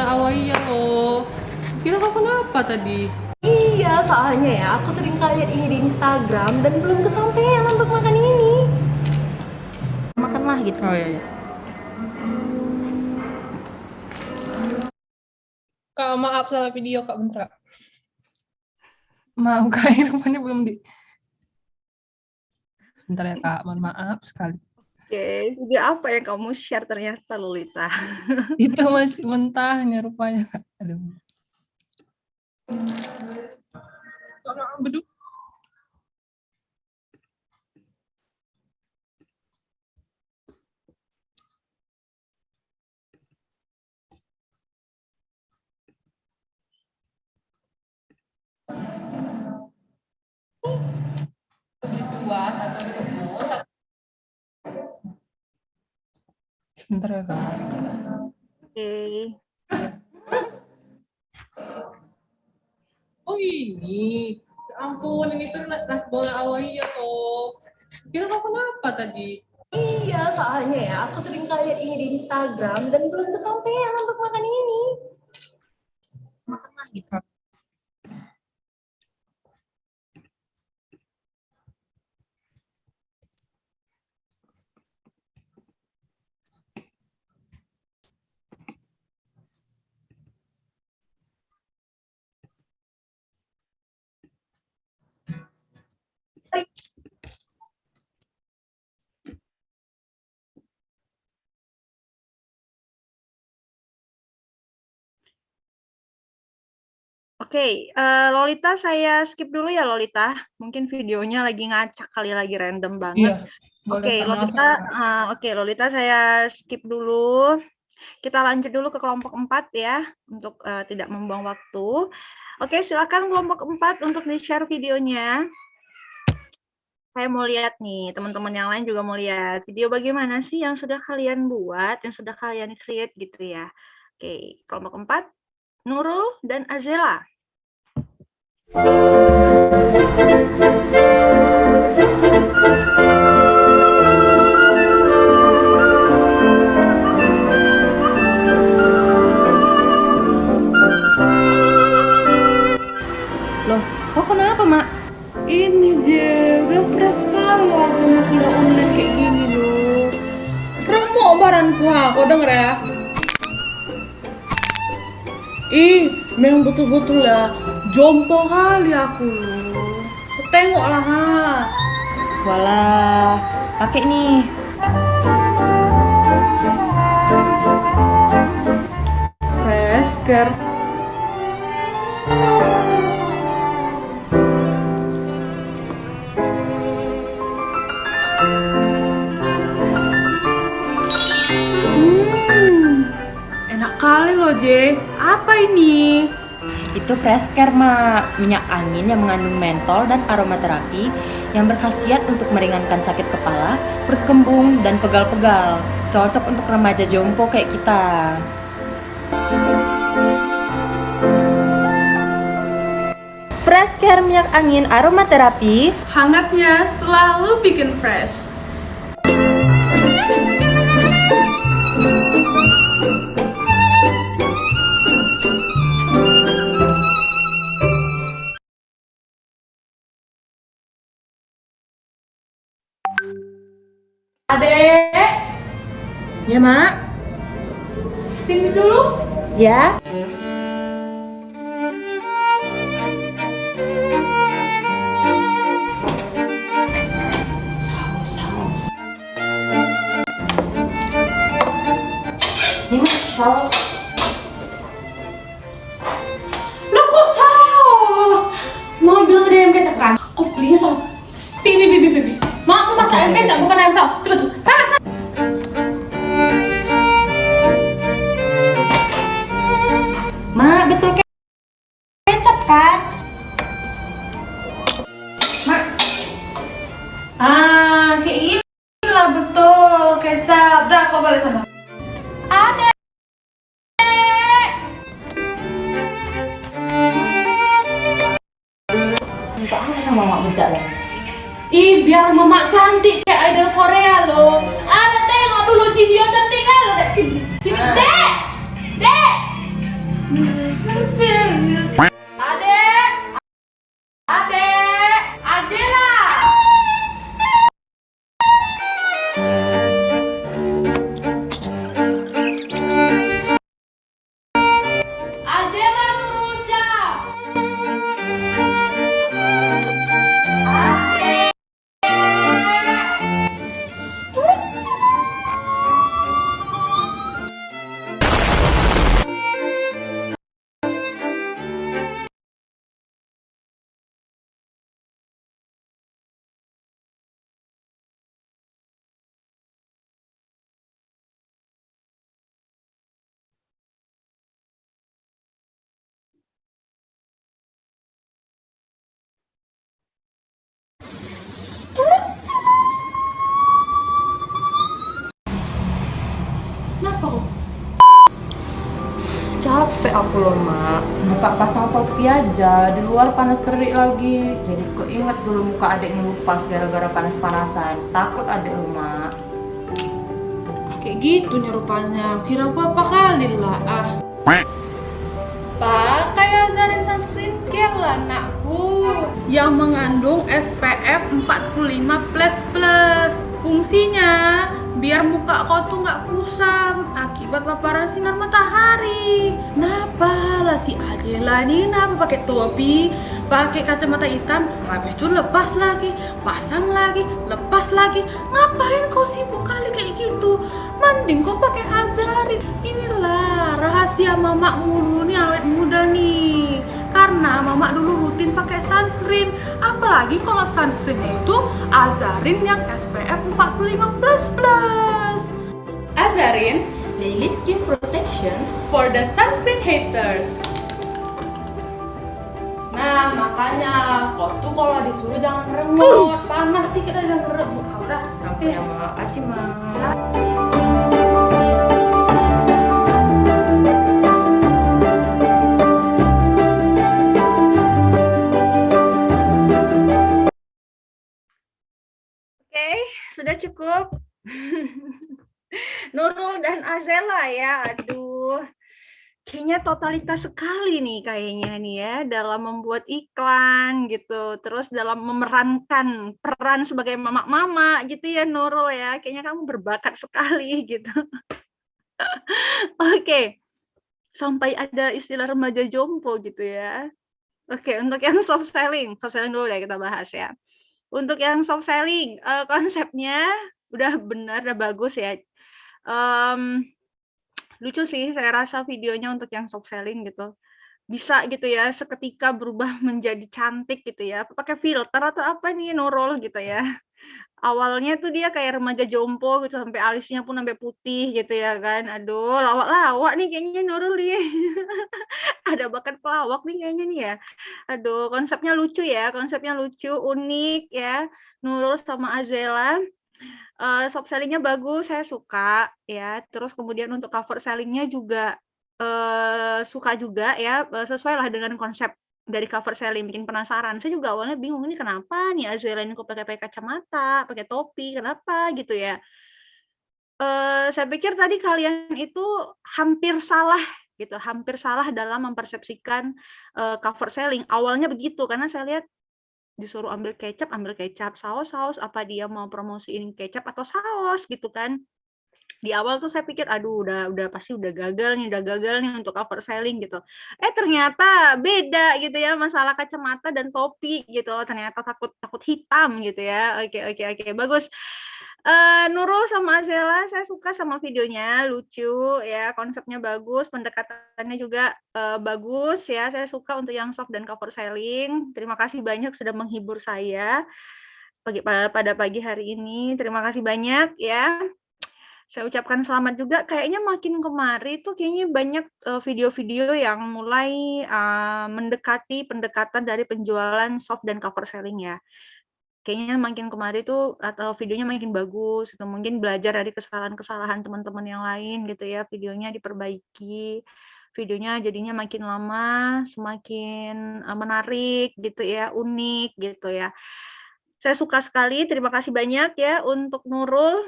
bola Awaiya loh. Kira kau kenapa tadi? Iya, soalnya ya aku sering kali lihat ini di Instagram dan belum kesampaian untuk makan ini. Makanlah gitu. Oh iya, iya. Kak, maaf salah video Kak, bentar Kak. Maaf Kak, ini rupanya belum di... Sebentar ya Kak, mohon maaf sekali. Oke, jadi apa yang kamu share ternyata Lolita? Itu masih mentahnya rupanya Kak. Aduh. Kak, beduk. Dibuat atau dikebul. Sebentar ya Kak. Oke. Oh ini, ya ampun, ini tuh nasi bola Awaiya loh. Kira kau kenapa tadi? Iya, soalnya ya aku sering kali lihat ini di Instagram dan belum kesampaian untuk makan ini. Makanlah gitu. Oke, Lolita saya skip dulu ya Lolita. Mungkin videonya lagi ngacak kali, lagi random banget. Boleh, Oke, Lolita saya skip dulu. Kita lanjut dulu ke kelompok 4 ya, untuk tidak membuang waktu. Oke, silakan kelompok 4 untuk di-share videonya. Saya mau lihat nih, teman-teman yang lain juga mau lihat video bagaimana sih yang sudah kalian buat, yang sudah kalian create gitu ya. Oke, kelompok 4, Nurul dan Azela. Loh, kok kenapa, Mak? Ini Je, udah stres sekali aku mau kuliah online kayak gini loh. Remuk baranku aku denger ya. Ih, memang betul-betul ya, jompo kali aku loh. Tengoklah ha. Walah, pakai nih. Fresker. Enak kali loh Je. Apa ini? Itu Fresker, Mak. Minyak angin yang mengandung mentol dan aromaterapi yang berkhasiat untuk meringankan sakit kepala, perut kembung, dan pegal-pegal. Cocok untuk remaja jompo kayak kita. Fresker minyak angin aromaterapi. Hangatnya selalu bikin fresh. Adek. Ya, Mak. Sini dulu. Ya. Saus. Ini Mak, saus. Loh kok saus? Mau bilang ada ayam kecap kan? Kok belinya saus? Pi. Mak, aku masak ayam kecap bukan ayam saus. Cepet. Sana. Mak, betul kecap kan? Mak. Kayak gini lah betul kecap. Dah, kau balik sana. Ada. Minta apa sama Mak Budak ya? Ih, biar mama cantik kayak idol Korea loh. Ada tengok dulu Jihyo cantik kan lo, Dek. Sini, Dek. Serius. Adek, adek, Adela. Adela Nuruja. Kenapa kok? Capek aku loh, Mak. Buka pasang topi aja, di luar panas terik lagi. Jadi keinget dulu muka adik ngelupas gara-gara panas-panasan. Takut adik lu, Mak. Kayak gitu nih rupanya. Kira gua apa kali lah. Pakai Azarin sunscreen care lah anakku, yang mengandung SPF 45++. Fungsinya biar muka kau tuh nggak kusam akibat paparan sinar matahari. Kenapa lah si Ajela ini kenapa pakai topi, pakai kacamata hitam, habis itu lepas lagi, pasang lagi, lepas lagi. Ngapain kau sibuk kali kayak gitu? Mending kau pakai Azarin. Inilah rahasia mamak mulu nih, awet muda nih. Karena mamak dulu rutin pakai sunscreen. Apalagi kalau sunscreennya itu Azarin yang SPF 45++. Azarin Daily Skin Protection for the Sunscreen Haters. Nah, makanya kau tuh kalau disuruh jangan remut. Panas dikit aja jangan remut. Udah, Sampai ya, Mak. Kasih, Mak. Oke, sudah cukup. Nurul dan Azela ya, aduh. Kayaknya totalitas sekali nih kayaknya nih ya dalam membuat iklan gitu. Terus dalam memerankan peran sebagai mama-mama gitu ya Nurul ya. Kayaknya kamu berbakat sekali gitu. Oke. Sampai ada istilah remaja jompo gitu ya. Oke, untuk yang soft selling dulu deh kita bahas ya. Untuk yang soft selling, konsepnya udah benar, udah bagus ya. Lucu sih saya rasa videonya untuk yang soft selling gitu. Bisa gitu ya seketika berubah menjadi cantik gitu ya. Pakai filter atau apa nih Nurul gitu ya. Awalnya tuh dia kayak remaja jompo gitu sampai alisnya pun sampai putih gitu ya kan. Aduh, lawak-lawak nih kayaknya Nurul nih. Ada bakat pelawak nih kayaknya nih ya. Aduh, konsepnya lucu ya, konsepnya lucu, unik ya. Nurul sama Azela. Soft selling-nya bagus, saya suka ya. Terus kemudian untuk cover selling-nya juga suka juga ya, sesuai lah dengan konsep dari cover selling, bikin penasaran. Saya juga awalnya bingung, ini kenapa nih Azela ini kok pakai kacamata, pakai topi, kenapa gitu ya. Saya pikir tadi kalian itu hampir salah gitu, hampir salah dalam mempersepsikan cover selling. Awalnya begitu, karena saya lihat disuruh ambil kecap, saus, apa dia mau promosiin kecap atau saus gitu kan. Di awal tuh saya pikir, aduh udah pasti udah gagal nih untuk cover selling gitu. Ternyata beda gitu ya, masalah kacamata dan topi gitu, ternyata takut hitam gitu ya. Oke, bagus. Nurul sama Azela, saya suka sama videonya, lucu ya, konsepnya bagus, pendekatannya juga bagus ya. Saya suka untuk yang soft dan cover selling. Terima kasih banyak sudah menghibur saya pada pagi hari ini. Terima kasih banyak ya. Saya ucapkan selamat juga, kayaknya makin kemari tuh kayaknya banyak video-video yang mulai mendekati pendekatan dari penjualan soft dan cover selling ya. Kayaknya makin kemari tuh atau videonya makin bagus, atau mungkin belajar dari kesalahan-kesalahan teman-teman yang lain gitu ya, videonya diperbaiki, videonya jadinya makin lama semakin menarik gitu ya, unik gitu ya. Saya suka sekali, terima kasih banyak ya untuk Nurul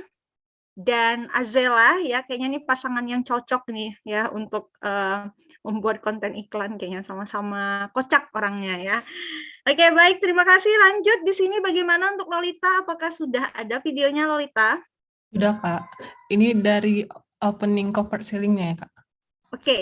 dan Azela ya, kayaknya ini pasangan yang cocok nih ya untuk membuat konten iklan kayaknya sama-sama kocak orangnya ya. Oke, baik, terima kasih. Lanjut di sini bagaimana untuk Lolita? Apakah sudah ada videonya Lolita? Udah, Kak. Ini dari opening cover selling-nya ya, Kak. Oke.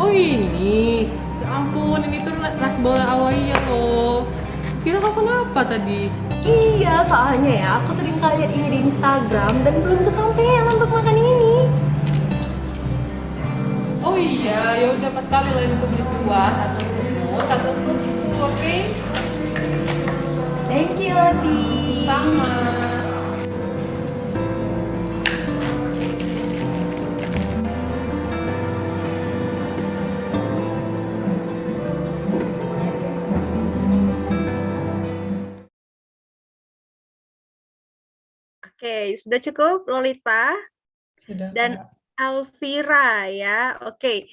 Oh ini, ya ampun, ini tuh nasbola awalnya loh. Kira kau kenapa tadi? Iya, soalnya ya aku sering kali lihat ini di Instagram dan belum kesampaian untuk makan ini. Oh iya, ya udah pas kali lain aku beli dua, satu untukmu, satu untukku, oke? Thank you, Loti. Sama. Oke, sudah cukup Lolita Sudah, dan Kak. Alvira ya. Oke.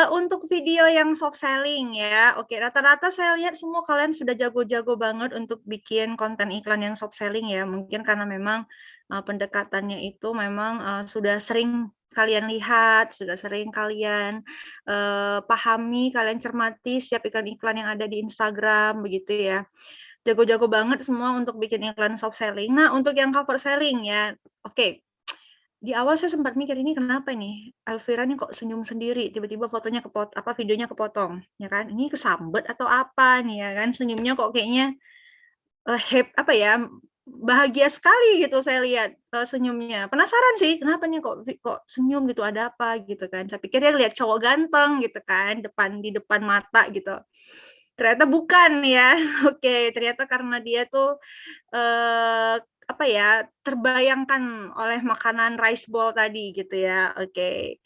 Untuk video yang soft selling ya. Oke, rata-rata saya lihat semua kalian sudah jago-jago banget untuk bikin konten iklan yang soft selling ya. Mungkin karena memang pendekatannya itu memang sudah sering kalian lihat, sudah sering kalian pahami, kalian cermati setiap iklan-iklan yang ada di Instagram begitu ya. Jago-jago banget semua untuk bikin iklan soft selling. Nah, untuk yang cover selling ya, oke. Di awal saya sempat mikir ini kenapa nih Elvira nih kok senyum sendiri, tiba-tiba fotonya videonya kepotong, ya kan? Ini kesambet atau apa nih ya kan? Senyumnya kok kayaknya apa ya? Bahagia sekali gitu saya lihat senyumnya. Penasaran sih kenapa nih kok senyum gitu, ada apa gitu kan? Saya pikir dia lihat cowok ganteng gitu kan, di depan mata gitu. Ternyata bukan ya. Oke, ternyata karena dia tuh apa ya, terbayangkan oleh makanan rice ball tadi gitu ya. Oke.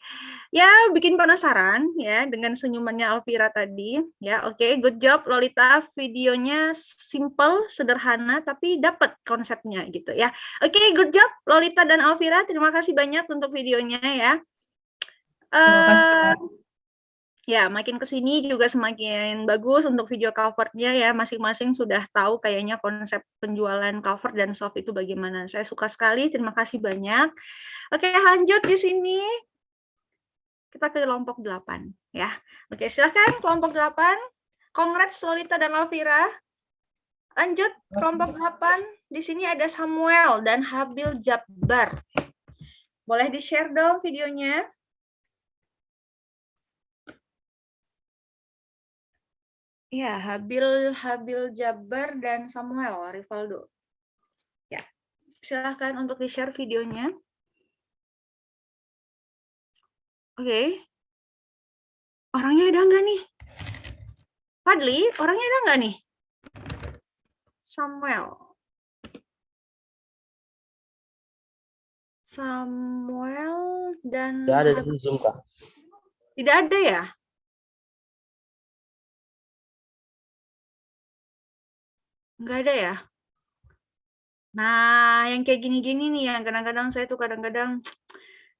Ya, bikin penasaran ya dengan senyumannya Alvira tadi ya. Oke, good job Lolita. Videonya simple, sederhana tapi dapat konsepnya gitu ya. Oke, good job Lolita dan Alvira. Terima kasih banyak untuk videonya ya. Terima kasih, Kak. Ya, makin ke sini juga semakin bagus untuk video cover-nya ya, masing-masing sudah tahu kayaknya konsep penjualan cover dan soft itu bagaimana. Saya suka sekali, terima kasih banyak. Oke, lanjut di sini. Kita ke kelompok 8 ya. Oke, silakan kelompok 8. Congrats Lolita dan Alvira. Lanjut kelompok 8. Di sini ada Samuel dan Habil Jabbar. Boleh di-share dong videonya? Ya, Habil Jabbar dan Samuel Rivaldo. Ya, silahkan untuk di-share videonya. Oke. Orangnya ada nggak nih? Fadli, orangnya ada nggak nih? Samuel dan... Tidak ada di Zoom, Kak. Tidak ada ya? Nggak ada ya? Nah, yang kayak gini-gini nih yang kadang-kadang saya tuh kadang-kadang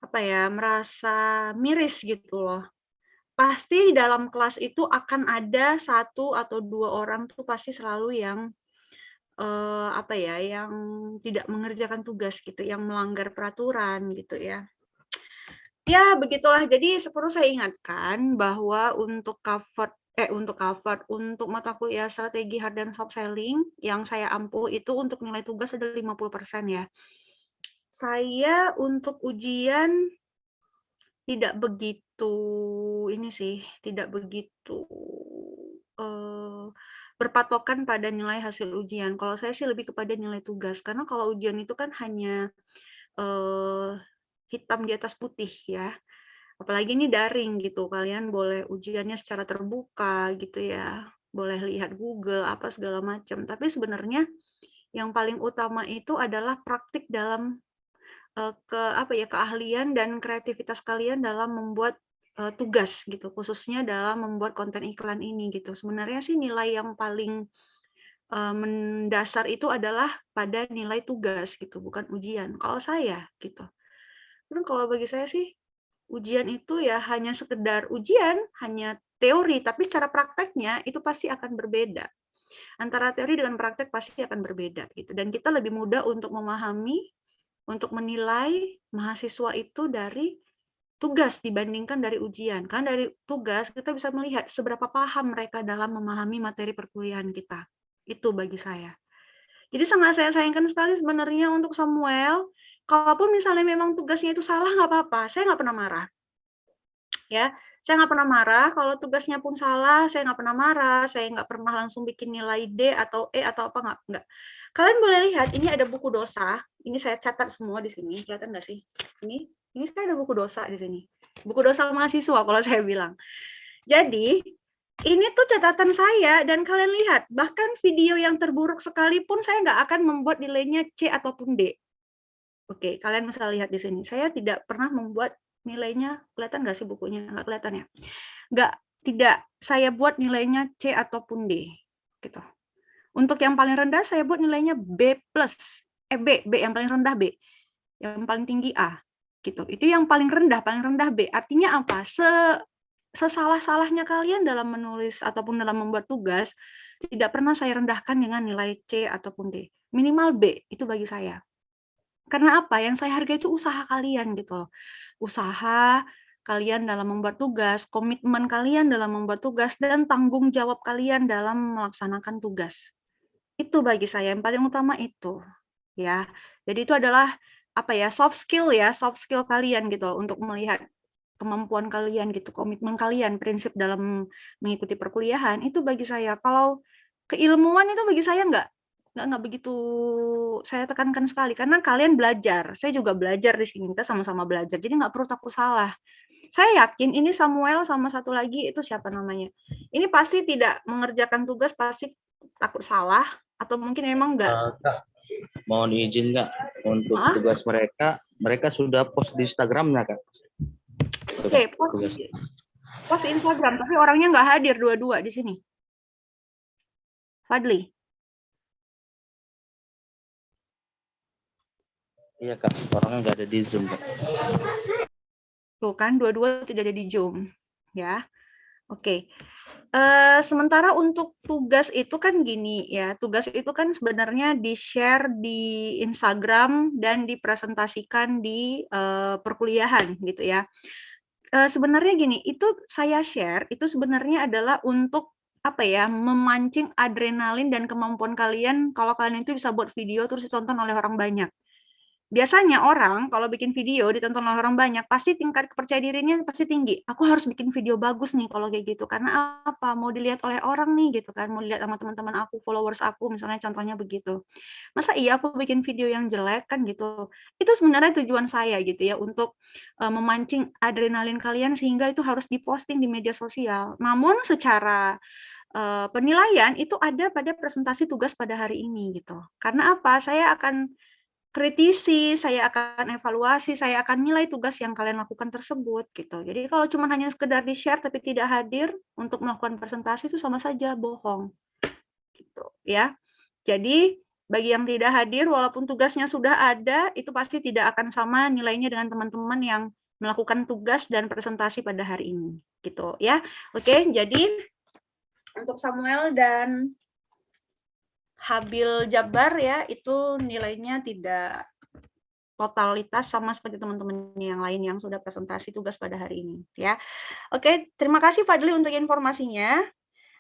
apa ya, merasa miris gitu loh. Pasti di dalam kelas itu akan ada 1 atau 2 orang tuh pasti selalu yang apa ya, yang tidak mengerjakan tugas gitu, yang melanggar peraturan gitu ya. Ya, begitulah. Jadi perlu saya ingatkan bahwa untuk mata kuliah strategi hard dan soft selling yang saya ampuh itu untuk nilai tugas ada 50% ya. Saya untuk ujian tidak begitu ini sih, tidak begitu berpatokan pada nilai hasil ujian. Kalau saya sih lebih kepada nilai tugas, karena kalau ujian itu kan hanya hitam di atas putih ya. Apalagi ini daring gitu, kalian boleh ujiannya secara terbuka gitu ya, boleh lihat Google apa segala macam. Tapi sebenarnya yang paling utama itu adalah praktik dalam keahlian dan kreativitas kalian dalam membuat tugas gitu, khususnya dalam membuat konten iklan ini gitu. Sebenarnya sih nilai yang paling mendasar itu adalah pada nilai tugas gitu, bukan ujian. Kalau saya gitu. Dan kalau bagi saya sih ujian itu ya hanya sekedar ujian, hanya teori, tapi secara prakteknya itu pasti akan berbeda. Antara teori dengan praktek pasti akan berbeda gitu. Dan kita lebih mudah untuk memahami, untuk menilai mahasiswa itu dari tugas dibandingkan dari ujian. Karena dari tugas kita bisa melihat seberapa paham mereka dalam memahami materi perkuliahan kita. Itu bagi saya. Jadi sangat saya sayangkan sekali sebenarnya untuk Samuel. Kalaupun misalnya memang tugasnya itu salah, nggak apa-apa. Saya nggak pernah marah. Ya, saya nggak pernah marah. Kalau tugasnya pun salah, saya nggak pernah marah. Saya nggak pernah langsung bikin nilai D atau E atau apa, nggak. Kalian boleh lihat, ini ada buku dosa. Ini saya catat semua di sini. Kelihatan nggak sih? Ini saya ada buku dosa di sini. Buku dosa mahasiswa kalau saya bilang. Jadi, ini tuh catatan saya, dan kalian lihat, bahkan video yang terburuk sekalipun saya nggak akan membuat nilainya C ataupun D. Oke, kalian bisa lihat di sini. Saya tidak pernah membuat nilainya, kelihatan nggak sih bukunya? Nggak kelihatan ya? Tidak saya buat nilainya C ataupun D. Gitu. Untuk yang paling rendah, saya buat nilainya B+. B yang paling rendah B. Yang paling tinggi A. Gitu. Itu yang paling rendah B. Artinya apa? Sesalah-salahnya kalian dalam menulis ataupun dalam membuat tugas, tidak pernah saya rendahkan dengan nilai C ataupun D. Minimal B, itu bagi saya. Karena apa? Yang saya hargai itu usaha kalian gitu. Usaha kalian dalam membuat tugas, komitmen kalian dalam membuat tugas, dan tanggung jawab kalian dalam melaksanakan tugas. Itu bagi saya yang paling utama itu. Ya. Jadi itu adalah soft skill kalian gitu untuk melihat kemampuan kalian gitu, komitmen kalian, prinsip dalam mengikuti perkuliahan itu bagi saya. Kalau keilmuan itu bagi saya nggak begitu saya tekankan sekali, karena kalian belajar, saya juga belajar di sini, kita sama-sama belajar, jadi nggak perlu takut salah. Saya yakin ini Samuel sama satu lagi itu siapa namanya, ini pasti tidak mengerjakan tugas, pasti takut salah, atau mungkin emang enggak. Kak, mohon izin Kak, untuk tugas mereka sudah post di Instagramnya Kak. Oke, post Instagram, tapi orangnya nggak hadir dua-dua di sini. Fadli. Iya Kak, orangnya nggak ada di Zoom Kak. Tuh kan, dua-dua tidak ada di Zoom, ya. Oke. Sementara untuk tugas itu kan gini ya, tugas itu kan sebenarnya di-share di Instagram dan dipresentasikan di perkuliahan gitu ya. Sebenarnya gini, itu saya share itu sebenarnya adalah untuk memancing adrenalin dan kemampuan kalian kalau kalian itu bisa buat video terus ditonton oleh orang banyak. Biasanya orang kalau bikin video ditonton oleh orang banyak, pasti tingkat kepercayaan dirinya pasti tinggi. Aku harus bikin video bagus nih kalau kayak gitu. Karena apa? Mau dilihat oleh orang nih gitu kan. Mau dilihat sama teman-teman aku, followers aku, misalnya contohnya begitu. Masa iya aku bikin video yang jelek kan gitu. Itu sebenarnya tujuan saya gitu ya, untuk memancing adrenalin kalian sehingga itu harus diposting di media sosial. Namun secara penilaian itu ada pada presentasi tugas pada hari ini gitu. Karena apa? Saya akan kritisi, saya akan evaluasi, saya akan nilai tugas yang kalian lakukan tersebut gitu. Jadi kalau cuma hanya sekedar di-share tapi tidak hadir untuk melakukan presentasi itu sama saja bohong. Gitu ya. Jadi bagi yang tidak hadir walaupun tugasnya sudah ada, itu pasti tidak akan sama nilainya dengan teman-teman yang melakukan tugas dan presentasi pada hari ini gitu ya. Oke, jadi untuk Samuel dan Habil Jabbar ya, itu nilainya tidak totalitas sama seperti teman-teman yang lain yang sudah presentasi tugas pada hari ini ya. Oke, terima kasih Fadli untuk informasinya.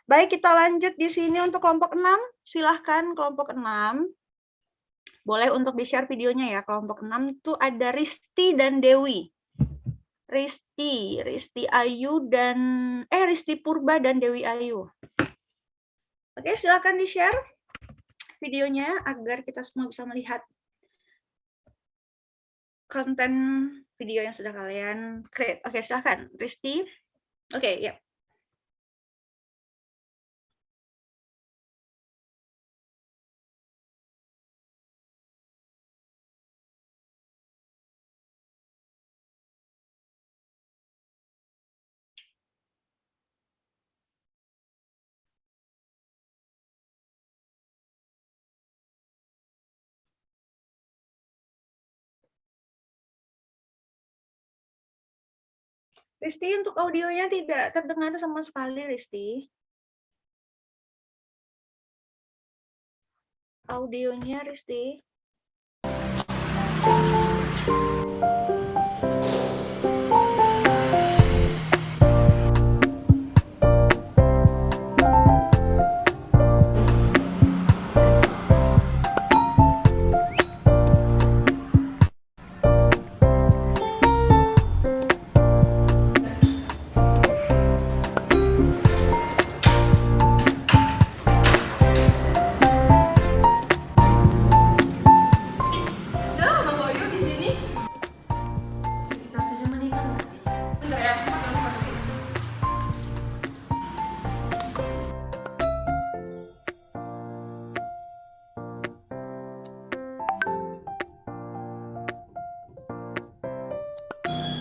Baik, kita lanjut di sini untuk kelompok 6. Silahkan kelompok 6. Boleh untuk di-share videonya ya. Kelompok 6 itu ada Risti dan Dewi. Risti Ayu dan Risti Purba dan Dewi Ayu. Oke, silakan di-share videonya agar kita semua bisa melihat konten video yang sudah kalian create. Oke, silakan. Risti. Oke, ya. Risti, untuk audionya tidak terdengar sama sekali, Risti. Audionya, Risti.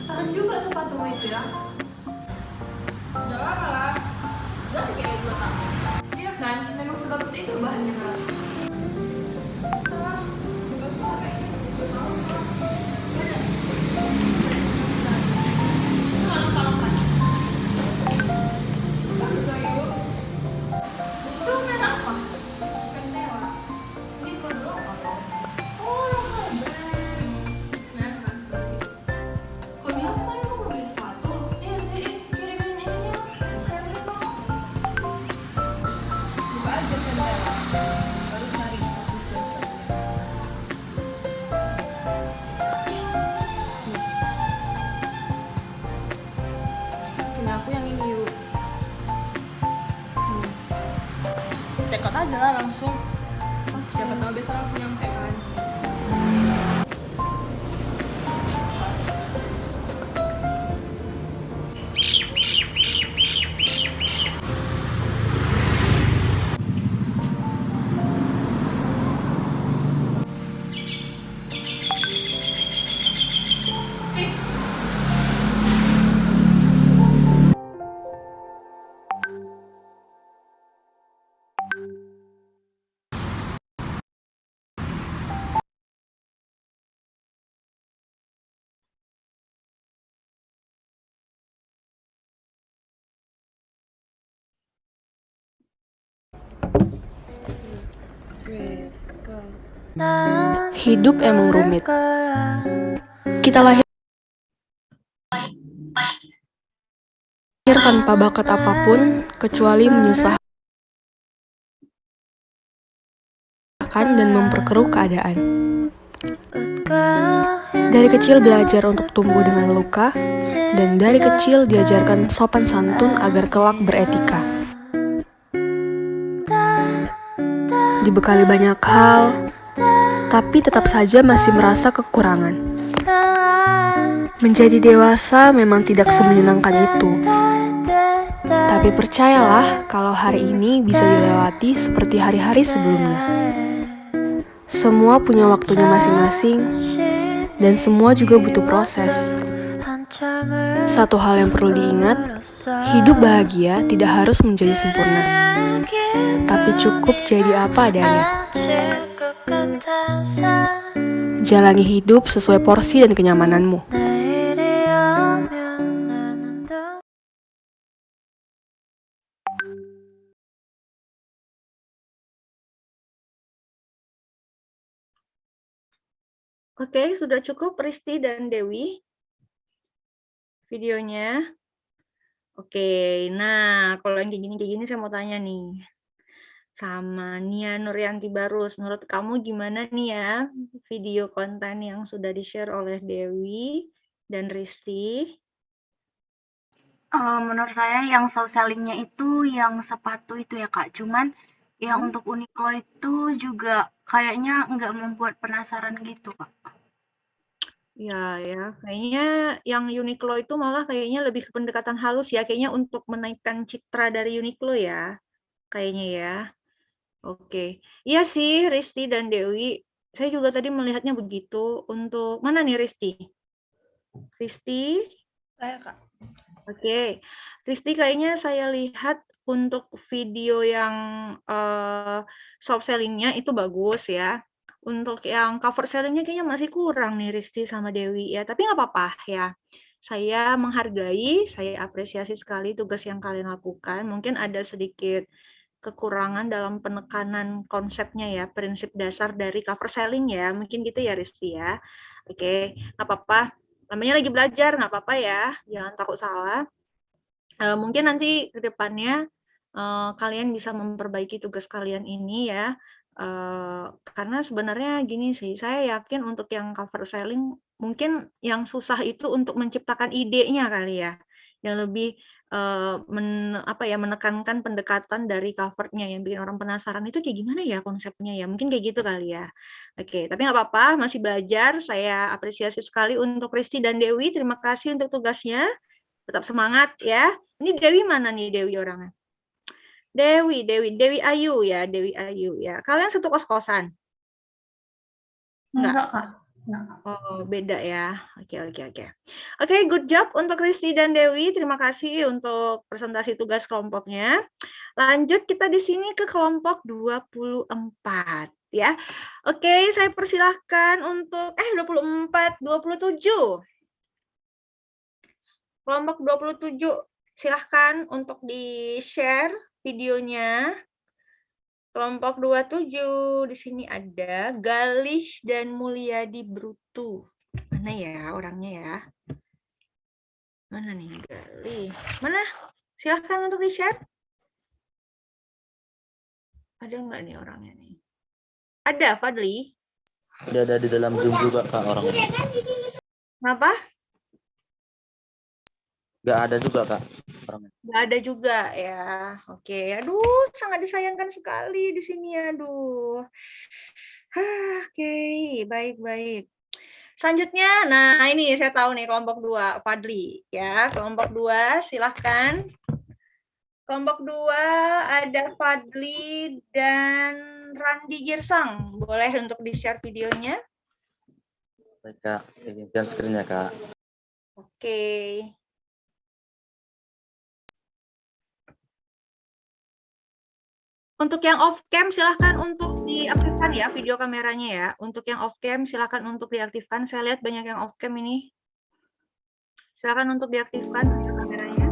Tahan juga sepatumu itu ya. Udah lama lah. Berarti kayak 2 tahun. Iya kan, memang sebagus itu bahannya kan. Bagus sampai 2 tahun. Coba lupa-lupa. Bagus loh ibu. Itu merek apa? Ventela. Ini produk apa? Oh, lokal brand. Merek kan sebagus itu. Kau bilang kemarin kamu mau beli sepatu? Iya sih, kirimin ininya, share dong. Buka aja Ventela, baru cari official shopnya. Punya aku yang ini yuk. Check out aja lah langsung. Siapa tahu besok langsung nyampe kan. Hidup emang rumit. Kita lahir tanpa bakat apapun kecuali menyusahkan dan memperkeruh keadaan. Dari kecil belajar untuk tumbuh dengan luka, dan dari kecil diajarkan sopan santun agar kelak beretika. Dibekali banyak hal, tapi tetap saja masih merasa kekurangan. Menjadi dewasa memang tidak semenyenangkan itu. Tapi percayalah kalau hari ini bisa dilewati seperti hari-hari sebelumnya. Semua punya waktunya masing-masing, dan semua juga butuh proses. Satu hal yang perlu diingat, hidup bahagia tidak harus menjadi sempurna, tapi cukup jadi apa adanya. Jalani hidup sesuai porsi dan kenyamananmu. Oke, sudah cukup Risti dan Dewi videonya. Oke, nah kalau yang kayak gini saya mau tanya nih sama Nia Nuryanti Barus. Menurut kamu gimana nih ya video konten yang sudah di-share oleh Dewi dan Risti? Menurut saya yang soft selling-nya itu yang sepatu itu ya Kak. Cuman Yang untuk Uniqlo itu juga kayaknya nggak membuat penasaran gitu, Kak. Ya, kayaknya yang Uniqlo itu malah kayaknya lebih ke pendekatan halus ya, kayaknya untuk menaikkan citra dari Uniqlo ya, kayaknya ya. Oke, iya sih Risti dan Dewi, saya juga tadi melihatnya begitu. Untuk mana nih Risti? Risti? Saya, Kak. Oke, Risti kayaknya saya lihat untuk video yang soft selling-nya itu bagus ya. Untuk yang cover selling-nya kayaknya masih kurang nih Risti sama Dewi ya. Tapi nggak apa-apa ya. Saya menghargai, saya apresiasi sekali tugas yang kalian lakukan. Mungkin ada sedikit kekurangan dalam penekanan konsepnya ya, prinsip dasar dari cover selling ya. Mungkin gitu ya Risti ya. Oke, nggak apa-apa. Namanya lagi belajar, nggak apa-apa ya, jangan takut salah. Mungkin nanti ke depannya kalian bisa memperbaiki tugas kalian ini ya, karena sebenarnya gini sih, saya yakin untuk yang cover selling, mungkin yang susah itu untuk menciptakan idenya kali ya, yang lebih menekankan pendekatan dari covernya yang bikin orang penasaran itu kayak gimana ya konsepnya ya, mungkin kayak gitu kali ya. Oke, tapi nggak apa-apa, masih belajar, saya apresiasi sekali untuk Risti dan Dewi, terima kasih untuk tugasnya, tetap semangat ya. Ini Dewi mana nih Dewi orangnya? Dewi Ayu ya, Dewi Ayu ya. Kalian satu kos-kosan? Enggak, Kak. Oh, beda ya. Oke. Oke, good job untuk Risti dan Dewi. Terima kasih untuk presentasi tugas kelompoknya. Lanjut kita di sini ke kelompok 24 ya. Oke, saya persilahkan untuk 27. Kelompok 27, silahkan untuk di-share videonya. Kelompok 27, di sini ada Galih dan Mulyadi Brutu. Mana ya orangnya ya? Mana nih Galih? Mana? Silahkan untuk di-share. Ada nggak nih orangnya nih? Ada, Fadli? Udah ada di dalam Zoom juga Kak orangnya. Kenapa? Nggak ada juga Kak orangnya. Nggak ada juga ya. Oke, aduh sangat disayangkan sekali di sini, aduh. Oke, baik. Selanjutnya, nah ini saya tahu nih kelompok 2, Fadli ya. Kelompok 2, silahkan. Kelompok 2 ada Fadli dan Randi Girsang. Boleh untuk di-share videonya? Baik Kak, share screen-nya Kak. Oke. Untuk yang off cam silahkan untuk diaktifkan ya video kameranya ya. Untuk yang off cam silahkan untuk diaktifkan. Saya lihat banyak yang off cam ini. Silahkan untuk diaktifkan video kameranya.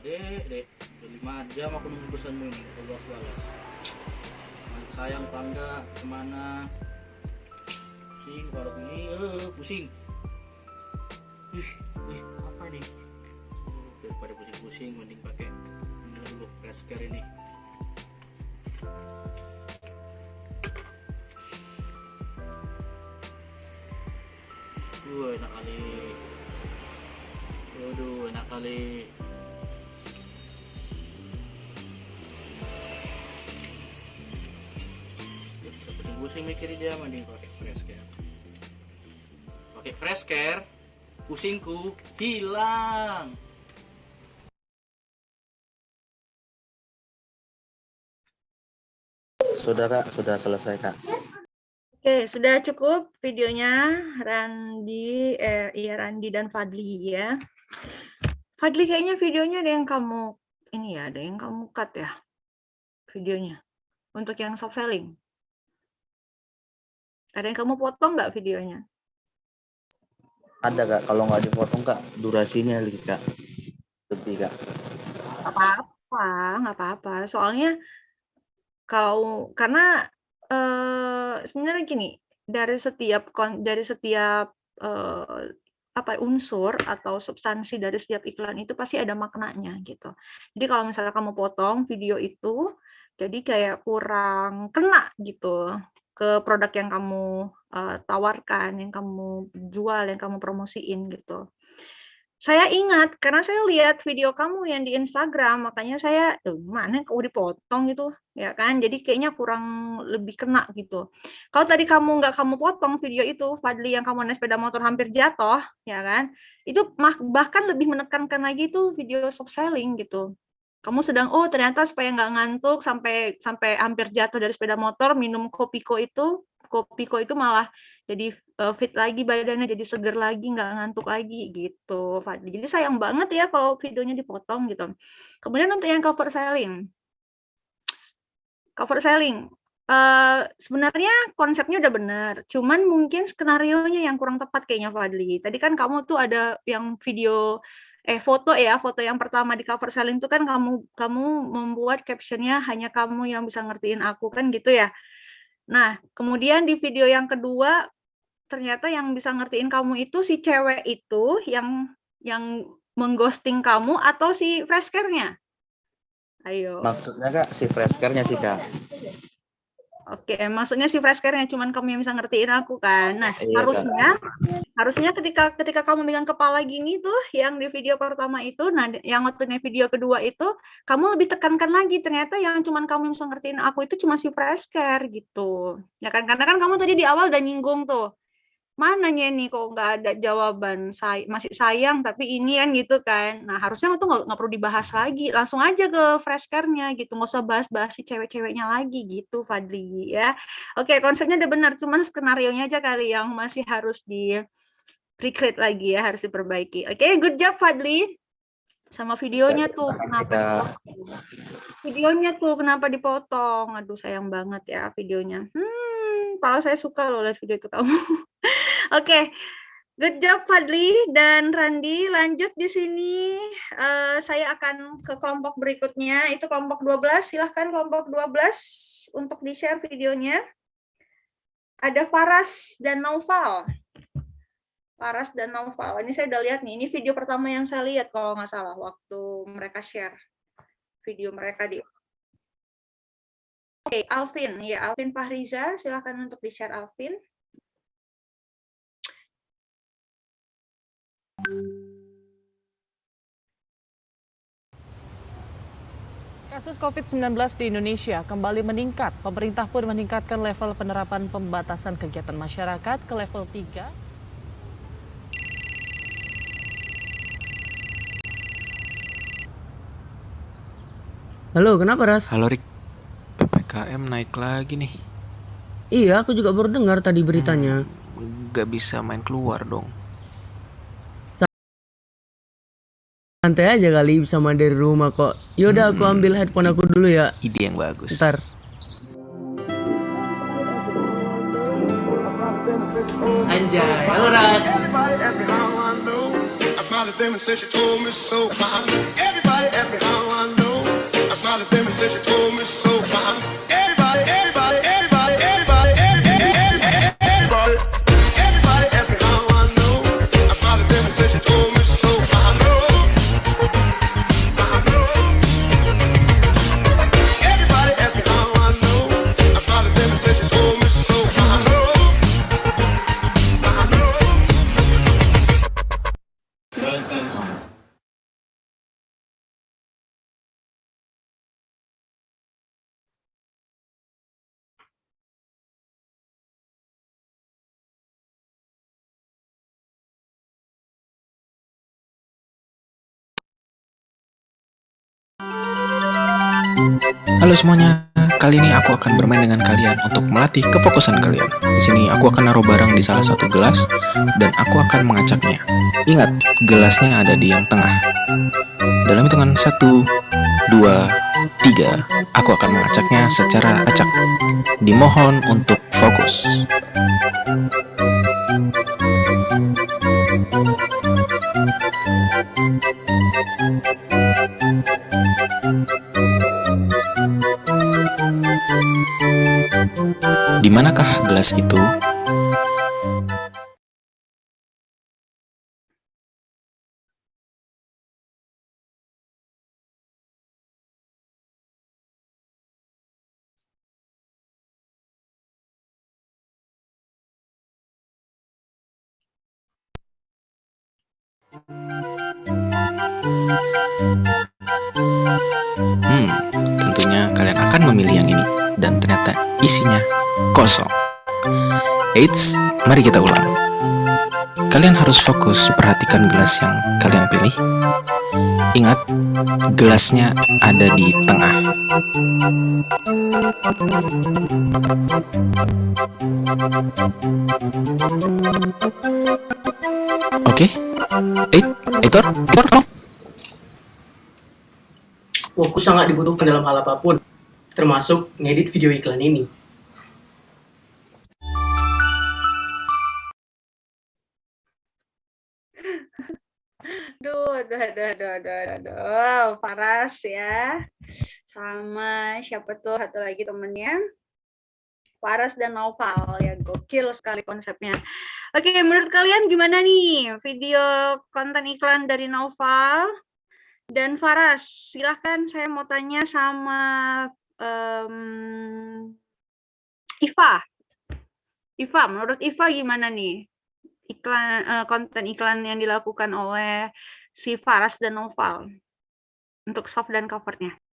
Dek, udah 5 jam aku nunggu pesanmu ini, balas. Sayang tangga kemana? Pusing baru ini, pusing. Apa nih? Daripada pusing-pusing, mending pakai ini dulu fresh care ini. Enak kali. Enak kali. Pusing mikirin dia, mending pakai fresh care. Pakai fresh care, pusingku hilang. Saudara, sudah selesai, Kak. Oke, sudah cukup videonya Randi, Randi dan Fadli ya. Fadli kayaknya videonya ada yang kamu ini ya, ada yang kamu cut ya videonya untuk yang soft selling. Ada yang kamu potong nggak videonya? Ada, Kak. Kalau nggak dipotong, Kak, durasinya lebih, Kak. Lebih, Kak. Nggak apa-apa. Soalnya karena sebenarnya gini, dari setiap unsur atau substansi dari setiap iklan itu pasti ada maknanya gitu. Jadi kalau misalnya kamu potong video itu, jadi kayak kurang kena gitu ke produk yang kamu tawarkan, yang kamu jual, yang kamu promosiin gitu. Saya ingat karena saya lihat video kamu yang di Instagram, makanya saya, mana kok dipotong gitu, ya kan? Jadi kayaknya kurang lebih kena gitu. Kalau tadi nggak kamu potong video itu, Fadli yang kamu naik sepeda motor hampir jatuh, ya kan? Itu bahkan lebih menekankan lagi itu video soft selling gitu. Kamu sedang, ternyata supaya nggak ngantuk sampai hampir jatuh dari sepeda motor, minum Kopiko itu malah jadi fit lagi badannya, jadi seger lagi, nggak ngantuk lagi gitu, Fadli. Jadi sayang banget ya kalau videonya dipotong gitu. Kemudian untuk yang cover selling, sebenarnya konsepnya udah benar, cuman mungkin skenarionya yang kurang tepat kayaknya, Fadli. Tadi kan kamu tuh ada yang video foto yang pertama di cover selling itu kan kamu membuat captionnya hanya kamu yang bisa ngertiin aku kan gitu ya. Nah, kemudian di video yang kedua ternyata yang bisa ngertiin kamu itu si cewek itu yang mengghosting kamu atau si fresh care-nya? Ayo. Maksudnya, Kak, si fresh care-nya sih, Kak. Oke, maksudnya si fresh care-nya cuman kamu yang bisa ngertiin aku kan. Nah, Iya, harusnya ketika kamu megang kepala gini tuh yang di video pertama itu, nah yang waktu video kedua itu kamu lebih tekankan lagi ternyata yang cuman kamu yang bisa ngertiin aku itu cuma si fresh care gitu. Ya kan, karena kan kamu tadi di awal udah nyinggung tuh. Mananya nih kok nggak ada jawaban, masih sayang tapi ini kan gitu kan. Nah, harusnya itu nggak perlu dibahas lagi, langsung aja ke fresh care-nya gitu, nggak usah bahas-bahas si cewek-ceweknya lagi gitu, Fadli ya. Oke, konsepnya udah benar, cuman skenario-nya aja kali yang masih harus di recreate lagi ya, harus diperbaiki. Oke, good job Fadli. Sama videonya tuh kenapa dipotong? Aduh, sayang banget ya videonya. Padahal saya suka loh lihat video itu kamu. Oke, good job Fadli dan Randi. Lanjut di sini, saya akan ke kelompok berikutnya. Itu kelompok 12. Silahkan kelompok 12 untuk di-share videonya. Ada Faras dan Naufal. Ini saya udah lihat nih. Ini video pertama yang saya lihat kalau nggak salah waktu mereka share video mereka di. Oke, Alvin. Ya, Alvin Fahriza. Silahkan untuk di-share Alvin. Kasus COVID-19 di Indonesia kembali meningkat. Pemerintah pun meningkatkan level penerapan pembatasan kegiatan masyarakat ke level 3. Halo, kenapa Ras? Halo Rik, PPKM naik lagi nih. Iya, aku juga baru dengar tadi beritanya. Gak bisa main keluar dong. Santai aja kali, bisa main dari rumah kok. Yaudah, aku ambil headphone aku dulu ya. Ide yang bagus. Ntar. Anjay, halo Ras. Everybody ask me how I know. I smiled at them and said she told me so. Everybody, everybody, everybody, everybody, everybody, everybody ask me how I know. I smiled at them and said she told me so. I know. Everybody ask me how I know. I smiled at them and said she told me so. I know. Halo semuanya, kali ini aku akan bermain dengan kalian untuk melatih kefokusan kalian. Di sini aku akan naruh barang di salah satu gelas dan aku akan mengacaknya. Ingat, gelasnya ada di yang tengah. Dalam hitungan 1, 2, 3, aku akan mengacaknya secara acak. Dimohon untuk fokus. Di manakah gelas itu? Tentunya kalian akan memilih yang ini. Dan ternyata isinya kosong. Eits, mari kita ulang. Kalian harus fokus perhatikan gelas yang kalian pilih. Ingat, gelasnya ada di tengah. Oke, Editor, tolong. Fokus sangat dibutuhkan dalam hal apapun, termasuk ngedit video iklan ini. Aduh, Faras ya. Sama siapa tuh satu lagi temennya? Faras dan Noval ya, gokil sekali konsepnya. Oke, menurut kalian gimana nih video konten iklan dari Noval dan Faras? Silahkan, saya mau tanya sama Iva. Iva, menurut Iva gimana nih iklan konten iklan yang dilakukan oleh si Faras dan Noval untuk soft dan covernya?